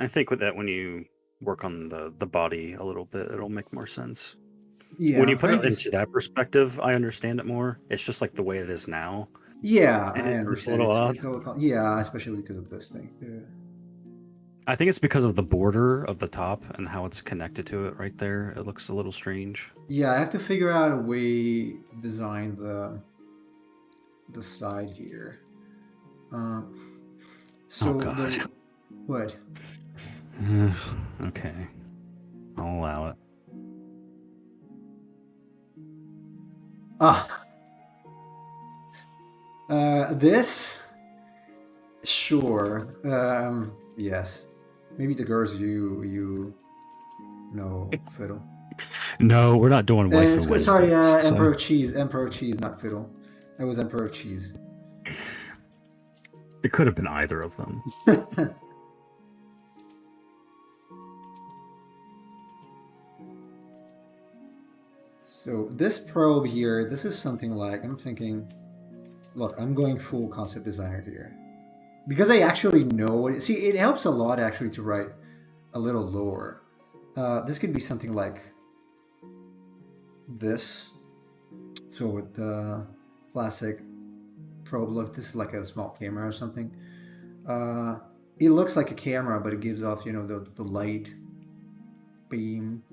think with that, when you work on the body a little bit, it'll make more sense. Yeah. When you put it into that perspective, I understand it more. It's just like the way it is now. Yeah, And I it's understand. a little odd. Yeah, especially because of this thing. Yeah. I think it's because of the border of the top and how it's connected to it right there. It looks a little strange. Yeah, I have to figure out a way to design the side here. Oh So God. the what? Okay, I'll allow it. Ah, this sure. Yes. Maybe the girls you know fiddle. No, we're not doing Waifu Sorry, Wednesdays. So Emperor Cheese, not fiddle. That was Emperor Cheese. it could have been either of them. So this probe here, this is something like, I'm thinking, look, I'm going full concept designer here. Because I actually know what it, see, it helps a lot actually to write a little lore. This could be something like this. So with the classic probe look, this is like a small camera or something. It looks like a camera, but it gives off, you know, the light beam.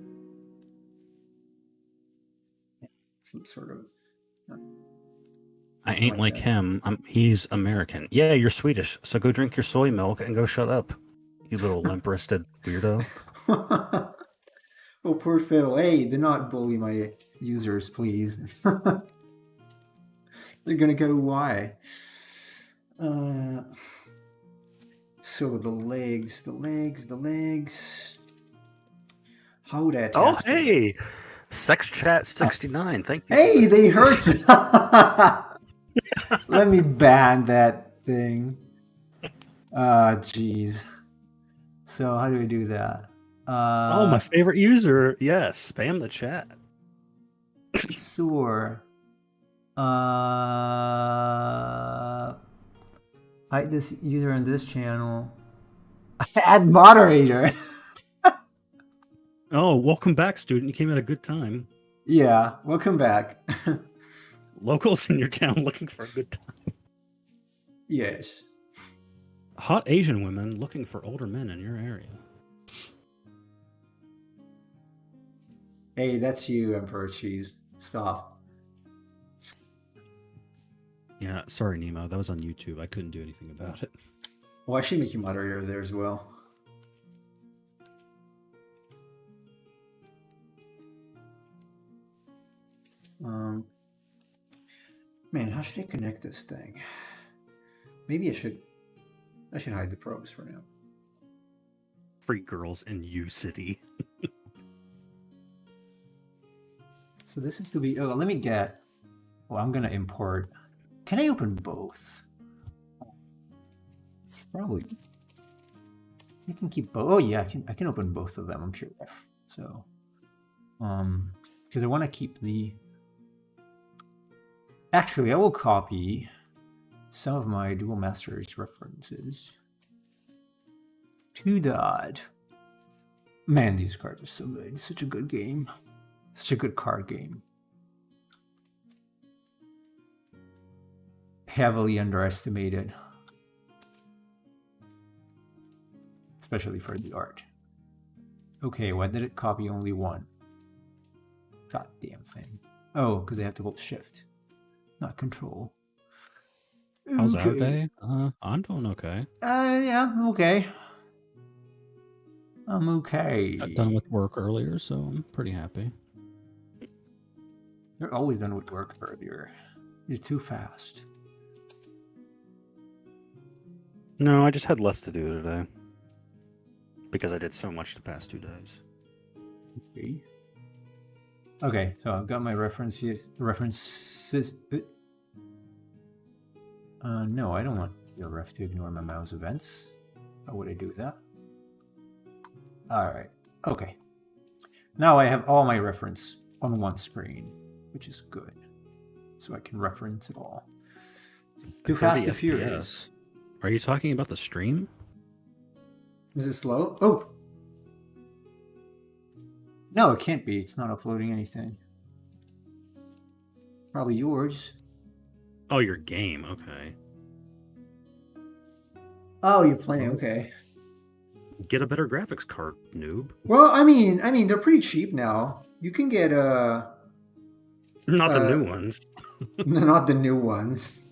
Some sort of I ain't like that. him. He's American. Yeah, you're Swedish, so go drink your soy milk and go shut up, you little limp-wristed weirdo. Oh, poor Fiddle. Hey, do not bully my users, please. They're gonna go why. So the legs. How would I Oh, attach them? hey, Sex Chat 69. Thank you. Hey, they hurt. Let me ban that thing. Jeez. So how do we do that? Oh, my favorite user. Yes, spam the chat. Sure. Hide this user on this channel. Add moderator. Oh, welcome back, student. You came at a good time. Yeah, welcome back. Locals in your town looking for a good time. Yes. Hot Asian women looking for older men in your area. Hey, that's you, Emperor Cheese. Stop. Yeah, sorry, Nemo. That was on YouTube. I couldn't do anything about it. Well, I should make you moderator there as well. Man, how should I connect this thing? Maybe I should hide the probes for now. Free girls in U City. So this is to be. Oh, let me get. Well, I'm gonna import. Can I open both? Probably. I can keep both. Oh yeah, I can open both of them. I'm sure. So, because I want to keep the. Actually, I will copy some of my Dual Masters references to that. Man, these cards are so good. It's such a good game. Such a good card game. Heavily underestimated. Especially for the art. Okay, why did it copy only one? Goddamn thing. Oh, because I have to hold shift, not control. How's our day? I'm doing okay. Yeah, I'm okay. I'm okay. Got done with work earlier, so I'm pretty happy. You're always done with work earlier. You're too fast. No, I just had less to do today. Because I did so much the past 2 days. Okay. Okay, so I've got my references. No, I don't want your ref to ignore my mouse events. How would I do that? Alright, okay. Now I have all my reference on one screen, which is good. So I can reference it all. Too fast and furious. Are you talking about the stream? Is it slow? Oh! No, it can't be. It's not uploading anything. Probably yours. Oh, your game. Okay. Oh, you're playing. Okay. Get a better graphics card, noob. Well, I mean, they're pretty cheap now. You can get Not the new ones. not the new ones.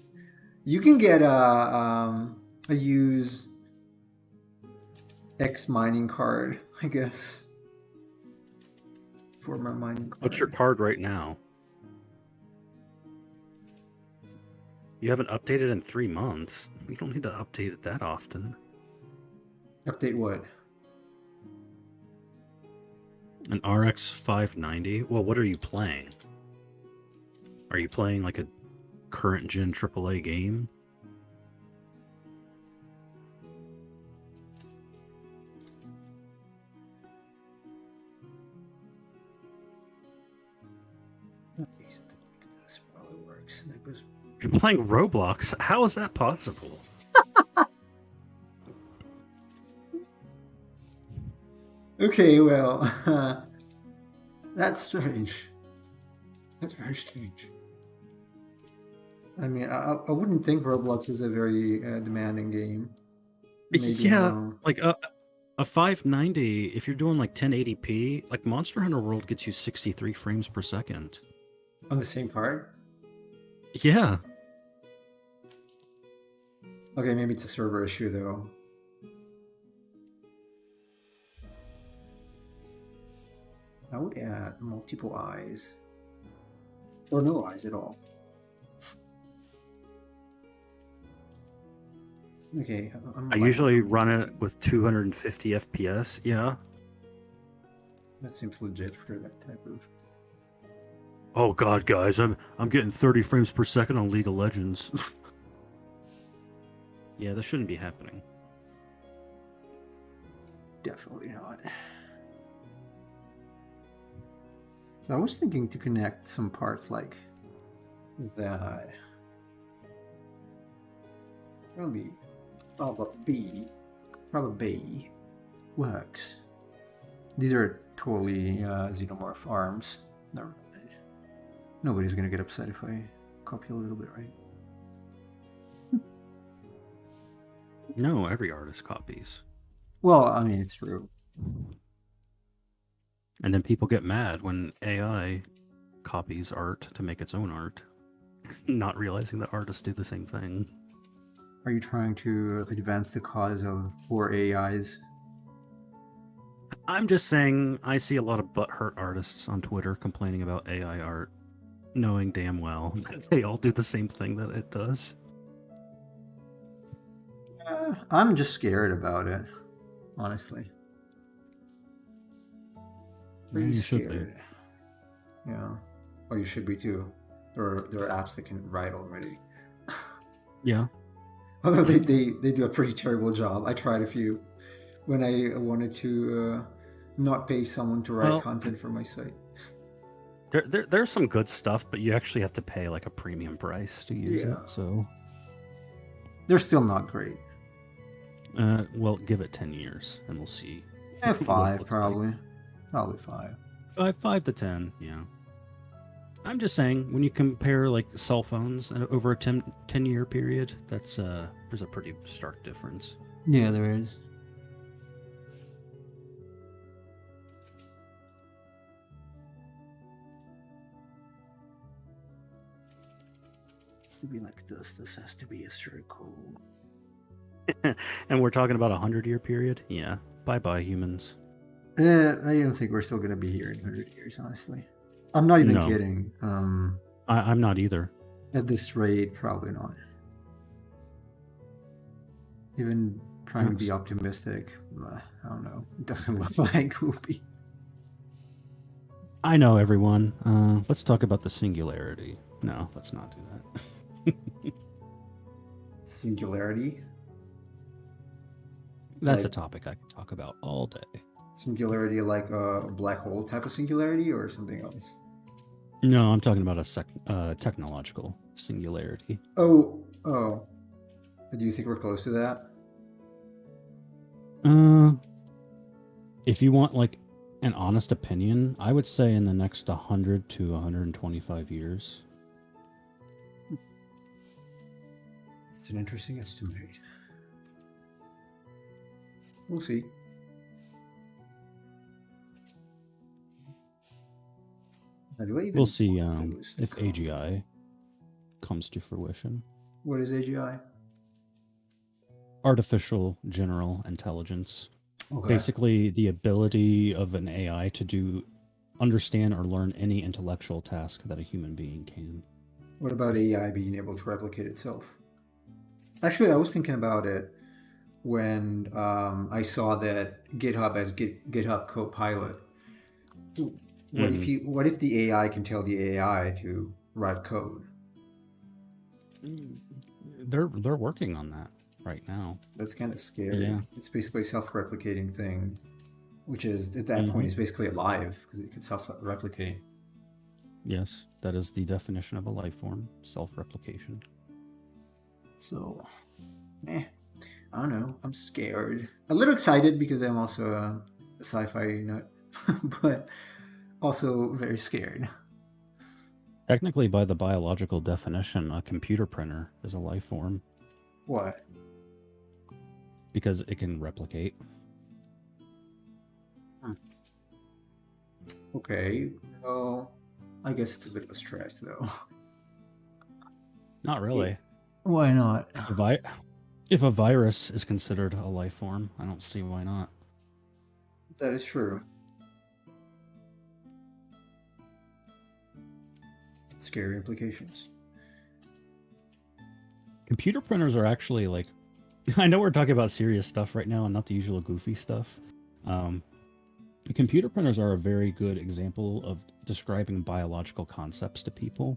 You can get a used X mining card, I guess. Former mining card. What's your card right now? You haven't updated in 3 months. You don't need to update it that often. Update what? An RX 590? Well, what are you playing? Are you playing like a current gen AAA game? Okay, something like this probably works. That goes. You're playing Roblox? How is that possible? Okay, well, that's strange. That's very strange. I mean, I wouldn't think Roblox is a very demanding game. Maybe Yeah, like a 590, if you're doing like 1080p, like Monster Hunter World gets you 63 frames per second. On the same card? Yeah. Okay, maybe it's a server issue though. I would add multiple eyes. Or no eyes at all. Okay, I usually run it with 250 FPS, yeah. That seems legit for that type of... Oh god, guys, I'm getting 30 frames per second on League of Legends. Yeah, that shouldn't be happening. Definitely not. So I was thinking to connect some parts like that. Probably works. These are totally xenomorph arms. Never mind. Nobody's gonna get upset if I copy a little bit, right? No, every artist copies. Well, I mean, it's true. And then people get mad when AI copies art to make its own art, not realizing that artists do the same thing. Are you trying to advance the cause of poor AIs? I'm just saying, I see a lot of butthurt artists on Twitter complaining about AI art, knowing damn well that they all do the same thing that it does. I'm just scared about it, honestly. Pretty You should scared. Yeah. Oh, you should be too. There are apps that can write already. Yeah. Although they do a pretty terrible job. I tried a few when I wanted to not pay someone to write content for my site. There's some good stuff, but you actually have to pay like a premium price to use it. So they're still not great. Well, give it 10 years and we'll see. 5 probably. Like. Probably 5. 5 to 10, yeah. I'm just saying, when you compare like cell phones over a 10-year period, that's there's a pretty stark difference. Yeah, there is. To be like this. This has to be a circle. And we're talking about a 100-year period? Yeah. Bye-bye, humans. I don't think we're still going to be here in 100 years, honestly. I'm not even kidding. I'm not either. At this rate, probably not. Even trying to be optimistic, I don't know. It doesn't look like we'll be. I know, everyone. Let's talk about the singularity. No, let's not do that. Singularity? That's a topic I could talk about all day. Singularity like a black hole type of singularity or something else? No, I'm talking about a technological singularity. Oh. Do you think we're close to that? If you want like an honest opinion, I would say in the next 100 to 125 years. It's an interesting estimate. We'll see. Do I even We'll see want those to if come? AGI comes to fruition. What is AGI? Artificial General Intelligence. Okay. Basically, the ability of an AI to understand or learn any intellectual task that a human being can. What about AI being able to replicate itself? Actually, I was thinking about it when I saw that GitHub as GitHub Copilot. What if the AI can tell the AI to write code? They're working on that right now. That's kind of scary. Yeah. It's basically a self-replicating thing, which is at that point is basically alive because it can self-replicate. Yes, that is the definition of a life form: self-replication. So, I don't know. I'm scared. A little excited because I'm also a sci-fi nut, but also very scared. Technically, by the biological definition, a computer printer is a life form What? because it can replicate. Okay. Well, I guess it's a bit of a stretch, though. Not really. Why not? If a virus is considered a life form, I don't see why not. That is true. Scary implications. Computer printers are actually like, I know we're talking about serious stuff right now and not the usual goofy stuff. Computer printers are a very good example of describing biological concepts to people.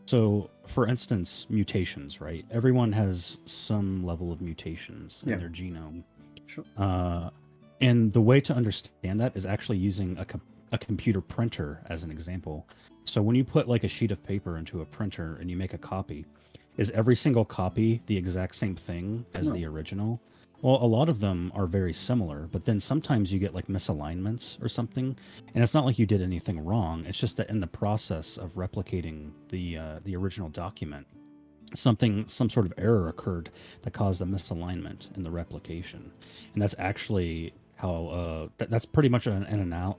So, for instance, mutations, right? Everyone has some level of mutations in their genome. Sure. And the way to understand that is actually using a computer printer as an example. So when you put like a sheet of paper into a printer and you make a copy, is every single copy the exact same thing as the original? Well, a lot of them are very similar, but then sometimes you get like misalignments or something, and it's not like you did anything wrong. It's just that in the process of replicating the original document, some sort of error occurred that caused a misalignment in the replication, and that's actually how that's pretty much an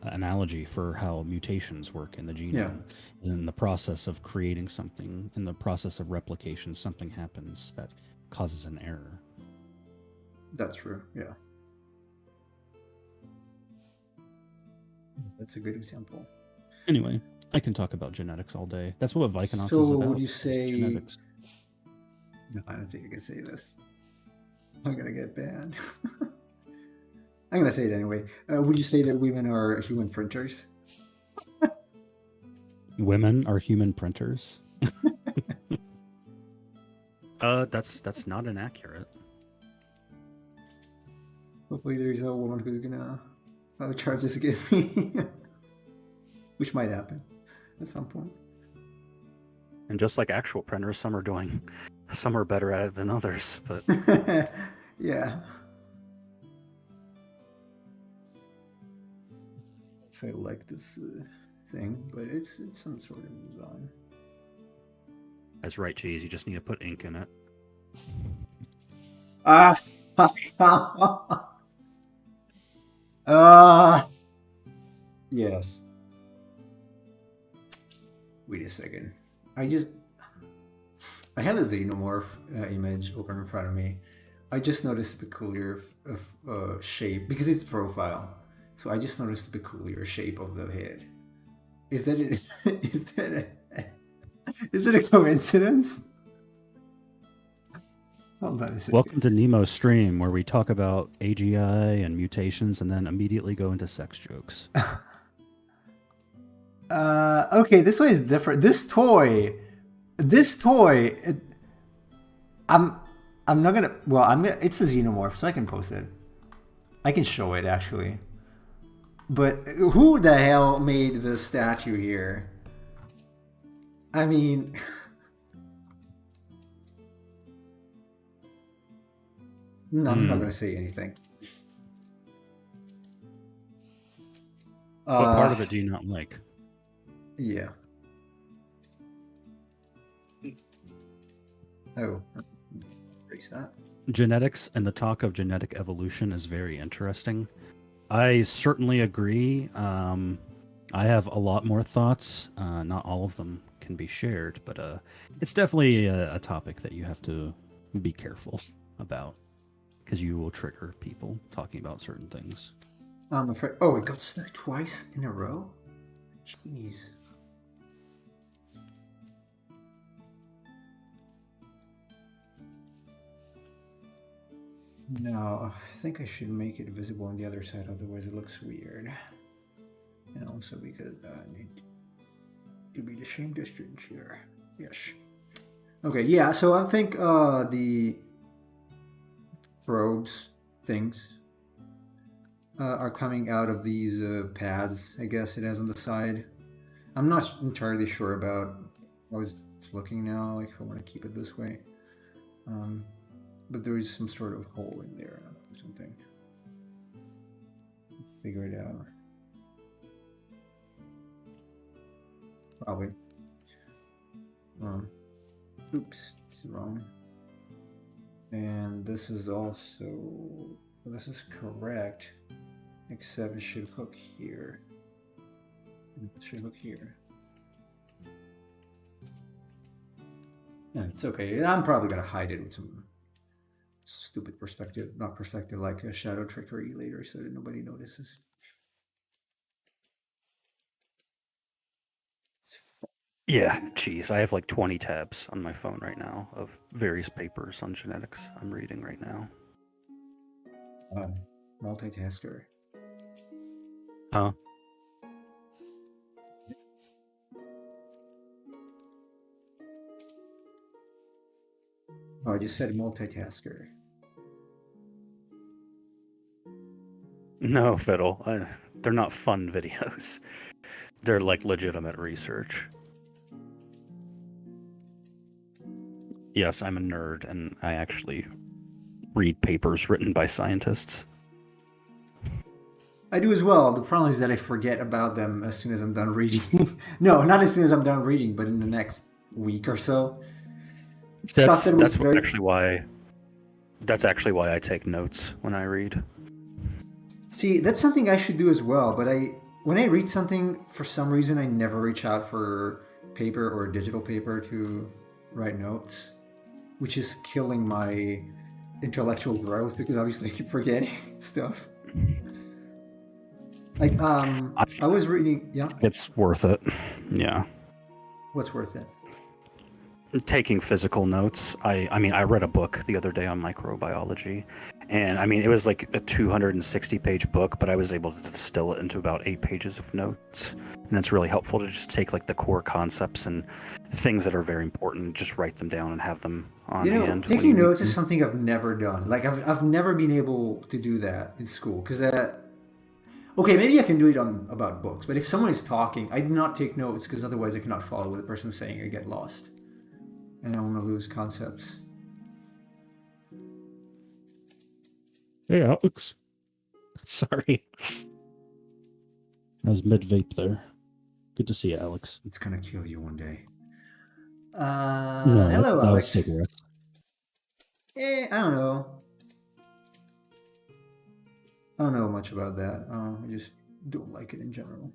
analogy for how mutations work in the genome. In the process of creating something, in the process of replication, something happens that causes an error. That's true. Yeah. That's a good example. Anyway, I can talk about genetics all day. That's what Vicunauts so is about. Would you say? Genetics. No, I don't think I can say this. I'm gonna get banned. I'm gonna say it anyway. Would you say that women are human printers? Women are human printers. That's not inaccurate. Hopefully, there's no woman who's gonna file charges against me, which might happen at some point. And just like actual printers, some are better at it than others. But yeah. I like this thing, but it's some sort of design. That's right, Cheese. You just need to put ink in it. Yes. Wait a second. I have a xenomorph image open in front of me. I just noticed the peculiar shape because it's profile. So I just noticed the peculiar shape of the head. Is that is it a coincidence? Welcome to Nemo's stream, where we talk about AGI and mutations and then immediately go into sex jokes. Okay, this way is different. This toy, I'm not gonna. Well, it's the xenomorph, so I can post it. I can show it actually. But who the hell made the statue here? I mean, no, I'm not gonna say anything. What part of it do you not like? Yeah. Oh, erase that. Genetics and the talk of genetic evolution is very interesting. I certainly agree. I have a lot more thoughts. Not all of them can be shared, but it's definitely a topic that you have to be careful about because you will trigger people talking about certain things. I'm afraid. Oh, it got stuck twice in a row? Jeez. No, I think I should make it visible on the other side, otherwise it looks weird. And also because I need to be the same distance here. Yes. Okay, yeah, so I think the probes things are coming out of these pads, I guess it has on the side. I'm not entirely sure about how it's looking now, like if I want to keep it this way. But there is some sort of hole in there or something. Figure it out. Probably. Oops, it's wrong. And this is also, this is correct, except it should hook here. It should hook here. Yeah, it's okay. I'm probably gonna hide it with some stupid perspective, not perspective, like a shadow trickery later so that nobody notices. Yeah, geez, I have like 20 tabs on my phone right now of various papers on genetics I'm reading right now. Multitasker. Huh? Oh, I just said multitasker. No, Fiddle. They're not fun videos. They're like legitimate research. Yes, I'm a nerd, and I actually read papers written by scientists. I do as well. The problem is that I forget about them as soon as I'm done reading. No, not as soon as I'm done reading, but in the next week or so. That's actually why I take notes when I read. See, that's something I should do as well, but when I read something, for some reason I never reach out for paper or digital paper to write notes, which is killing my intellectual growth because obviously I keep forgetting stuff. Like I was reading, yeah. It's worth it. Yeah. What's worth it? Taking physical notes. I mean, I read a book the other day on microbiology, and I mean, it was like a 260-page book, but I was able to distill it into about 8 pages of notes, and it's really helpful to just take like the core concepts and things that are very important, just write them down and have them on hand. Taking notes is something I've never done. Like I've never been able to do that in school because okay, maybe I can do it about books, but if someone is talking, I do not take notes because otherwise I cannot follow what the person is saying. I get lost. And I want to lose concepts. Hey, Alex. Sorry. I was mid-vape there. Good to see you, Alex. It's going to kill you one day. No, hello, that Alex. was cigarettes. I don't know. I don't know much about that. I just don't like it in general.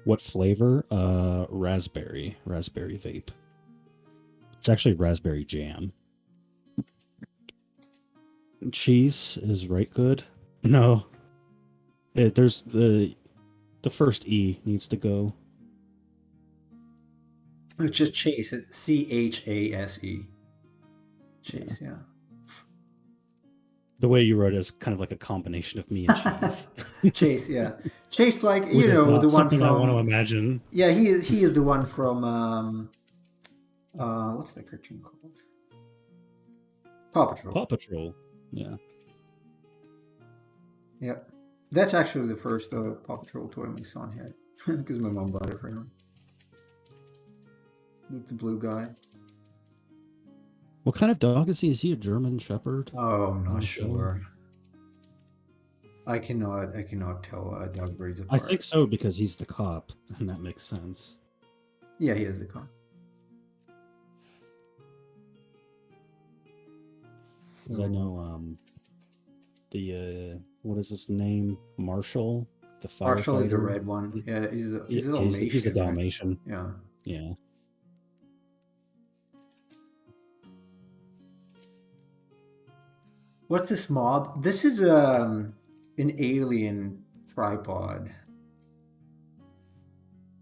What flavor? Raspberry vape. It's actually raspberry jam. Cheese is right good. No, there's the first E needs to go. It's just Chase. It's CHASE. Chase, yeah. The way you wrote it is kind of like a combination of me and Chase. Chase, yeah. Chase, like, Which you know, the one from... I want to imagine. Yeah, he is the one from... what's that cartoon called? Paw Patrol. Paw Patrol, yeah. Yep. That's actually the first Paw Patrol toy my son had. Because my mom bought it for him. With the blue guy. What kind of dog is he? Is he a German Shepherd? Oh, I'm not sure. I cannot tell dog breeds apart. I think so because he's the cop, and that makes sense. Yeah, he is the cop. Because I know the what is his name? Marshall the Marshall is the firefighter. red one. Yeah, he's a He's a Dalmatian, right? Dalmatian. Yeah. Yeah. What's this mob? This is an alien tripod.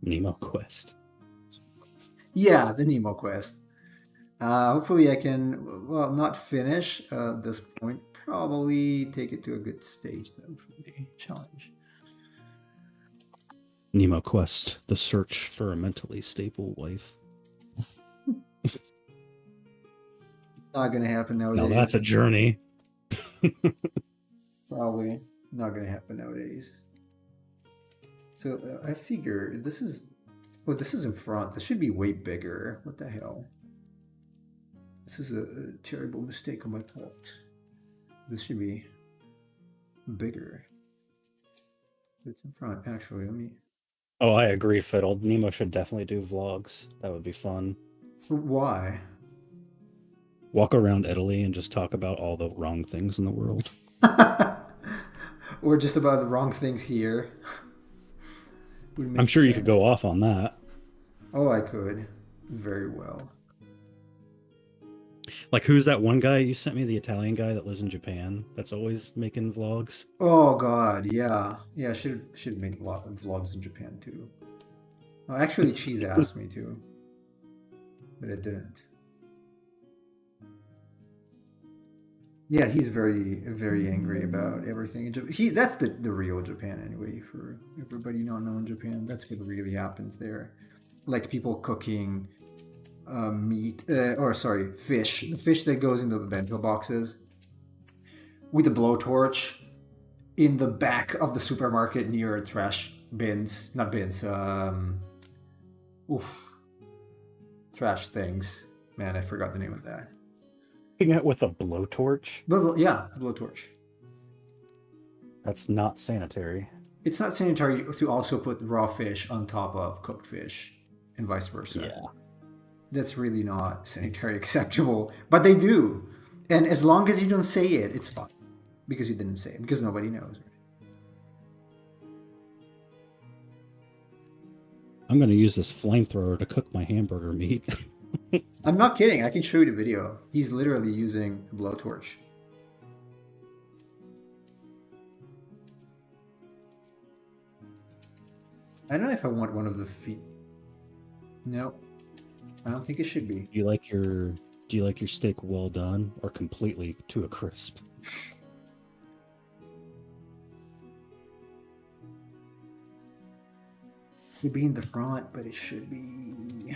Nemo Quest. Yeah, the Nemo quest. Hopefully I can, well, not finish at this point. Probably take it to a good stage though for the challenge. Nemo Quest, the search for a mentally stable wife. Not gonna happen nowadays. Now that's a journey. Probably not gonna happen nowadays. So I figure this is, well, this is in front. This should be way bigger. What the hell? This is a terrible mistake on my part. This should be bigger. It's in front. Actually, let me. Oh, I agree, Fiddle. Nemo should definitely do vlogs. That would be fun. Why? Walk around Italy and just talk about all the wrong things in the world. Or just about the wrong things here. I'm sure you could go off on that. Oh, I could. Very well. Like, who's that one guy you sent me, the Italian guy that lives in Japan that's always making vlogs? Oh God, yeah, yeah. Should make vlogs in Japan too. Well, actually, Cheese asked me to, but it didn't. Yeah, he's very angry about everything. That's the real Japan anyway. For everybody not knowing Japan, that's what really happens there. Like people cooking meat, or sorry, fish. The fish that goes into the bento boxes with a blowtorch in the back of the supermarket near trash bins, not bins. Trash things. Man, I forgot the name of that. Cooking it with a blowtorch? Yeah, a blowtorch. That's not sanitary. It's not sanitary to also put raw fish on top of cooked fish, and vice versa. Yeah. That's really not sanitary acceptable, but they do. And as long as you don't say it, it's fine. Because you didn't say it, because nobody knows, right? I'm going to use this flamethrower to cook my hamburger meat. I'm not kidding. I can show you the video. He's literally using a blowtorch. I don't know if I want one of the feet. No, I don't think it should be. Do you like your steak well done or completely to a crisp? It should be in the front, but it should be.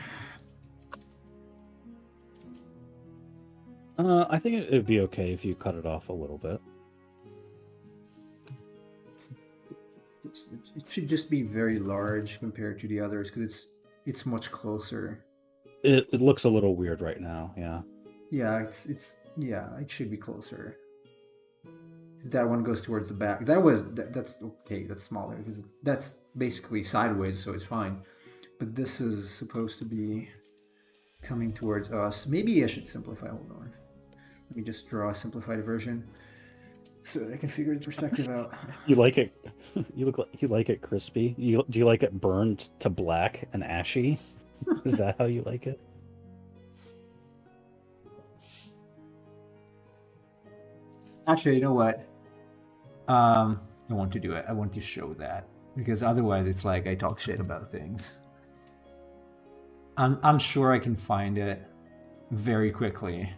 I think it'd be okay if you cut it off a little bit. It should just be very large compared to the others because it's much closer. It looks a little weird right now. Yeah. Yeah, it should be closer. That one goes towards the back. That's okay. That's smaller because that's basically sideways, so it's fine. But this is supposed to be coming towards us. Maybe I should simplify. Hold on. Let me just draw a simplified version so that I can figure the perspective out. You like it? You like it crispy? Do you like it burned to black and ashy? Is that how you like it? Actually, you know what? I want to do it. I want to show that because otherwise, it's like I talk shit about things. I'm sure I can find it very quickly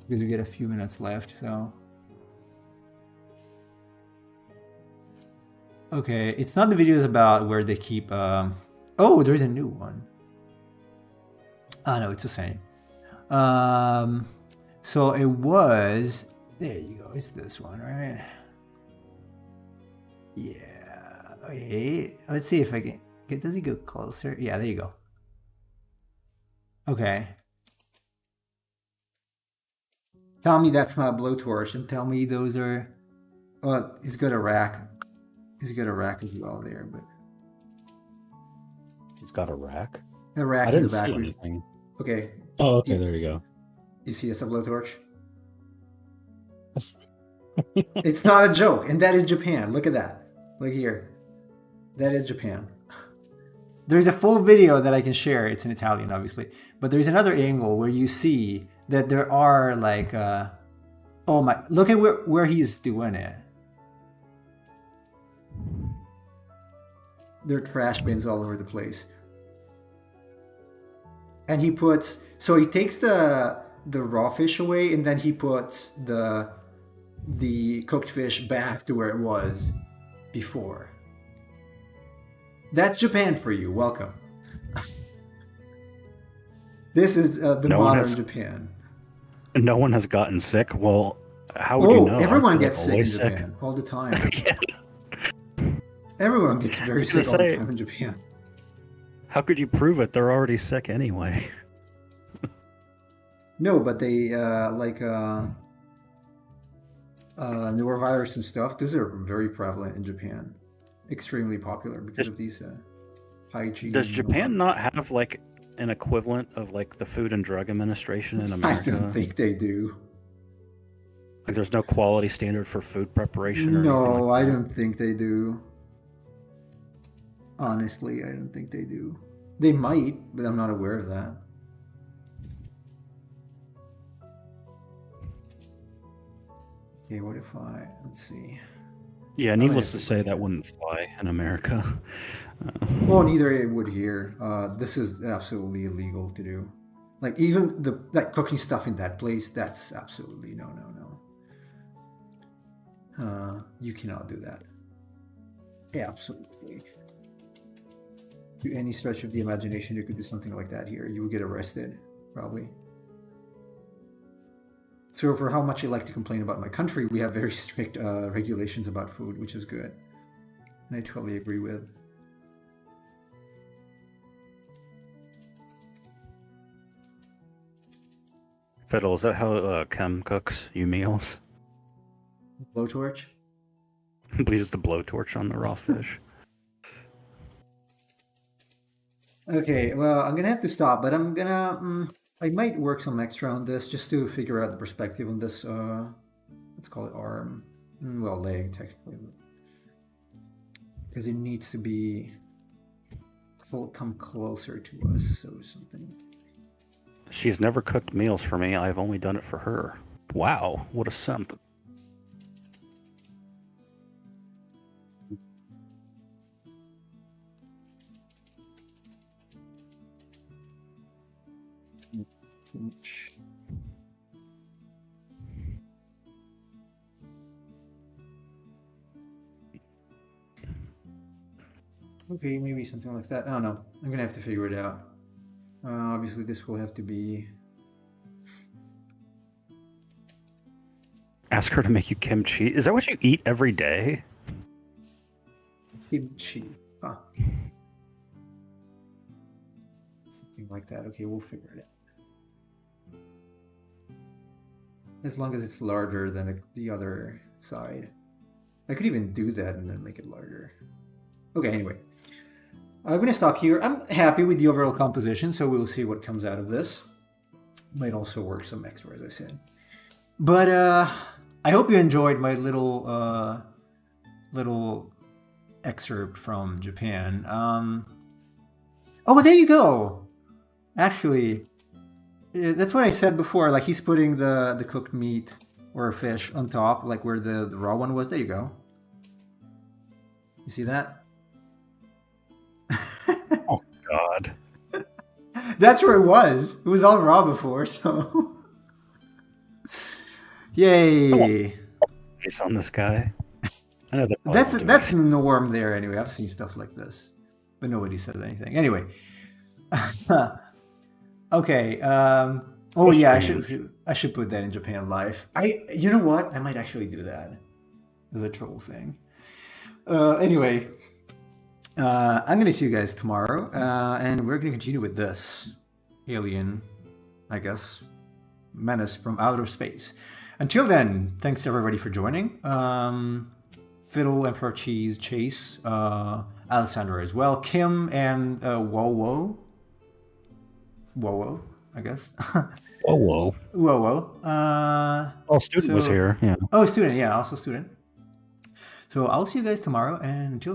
because we get a few minutes left. So, okay, it's not the videos about where they keep. Oh, there's a new one. Oh no, it's the same. So it was. There you go. It's this one, right? Yeah. Okay. Let's see if I can. Does he go closer? Yeah, there you go. Okay. Tell me that's not a blowtorch, and tell me those are. Well, he's got a rack. He's got a rack as well there, but. He's got a rack. A rack I in didn't the back. see anything. Okay. Oh, okay. There you go. You see it's a blowtorch? It's not a joke, and that is Japan. Look at that. Look here. That is Japan. There's a full video that I can share. It's in Italian, obviously. But there's another angle where you see that there are like, oh my, look at where he's doing it. There are trash bins all over the place. And he puts, so he takes the raw fish away, and then he puts the cooked fish back to where it was before. That's Japan for you. Welcome. This is the modern Japan. No one has gotten sick. Well, how would you know? Everyone gets sick in Japan all the time. Everyone gets very sick all the time in Japan. How could you prove it? They're already sick anyway. No, but they norovirus and stuff. Those are very prevalent in Japan. Extremely popular because of these hygiene. Does Japan not have like an equivalent of like the Food and Drug Administration in America? I don't think they do. Like there's no quality standard for food preparation or anything like that? I don't think they do. Honestly, I don't think they do. They might, but I'm not aware of that. Okay, what if let's see. Yeah, needless to say, that wouldn't fly in America. Well, neither it would here. This is absolutely illegal to do. Like even like cooking stuff in that place, that's absolutely no. You cannot do that. Absolutely. To any stretch of the imagination, you could do something like that here. You would get arrested, probably. So for how much I like to complain about my country, we have very strict regulations about food, which is good. And I totally agree with. Fiddle, is that how Kim cooks you meals? Blowtorch? Please the blowtorch on the raw fish. Okay, well, I'm gonna have to stop, but I'm gonna... I might work some extra on this just to figure out the perspective on this, let's call it arm. Well, leg, technically. Because it needs to be... come closer to us, so something... She's never cooked meals for me. I've only done it for her. Wow, what a simp. Okay, maybe something like that. I don't know. I'm gonna have to figure it out. Obviously, this will have to be... Ask her to make you kimchi. Is that what you eat every day? Kimchi. Huh. Something like that. Okay, we'll figure it out. As long as it's larger than the other side. I could even do that and then make it larger. Okay, anyway. I'm going to stop here. I'm happy with the overall composition, so we'll see what comes out of this. Might also work some extra, as I said. But I hope you enjoyed my little excerpt from Japan. Oh, there you go. Actually, that's what I said before. Like he's putting the cooked meat or fish on top, like where the raw one was. There you go. You see that? Oh God. That's where it was. It was all raw before, so yay! Face on this guy. I know that's the norm there anyway. I've seen stuff like this, but nobody says anything. Anyway, okay. Oh yeah, I should put that in Japan Live. You know what? I might actually do that as a troll thing. Anyway. I'm going to see you guys tomorrow, and we're going to continue with this alien, I guess, menace from outer space. Until then, thanks everybody for joining. Fiddle, Emperor Cheese, Chase, Alessandra as well, Kim, and Wowo, I guess. Wowo. Student was here. Yeah. Oh, student. Yeah, also student. So I'll see you guys tomorrow, and until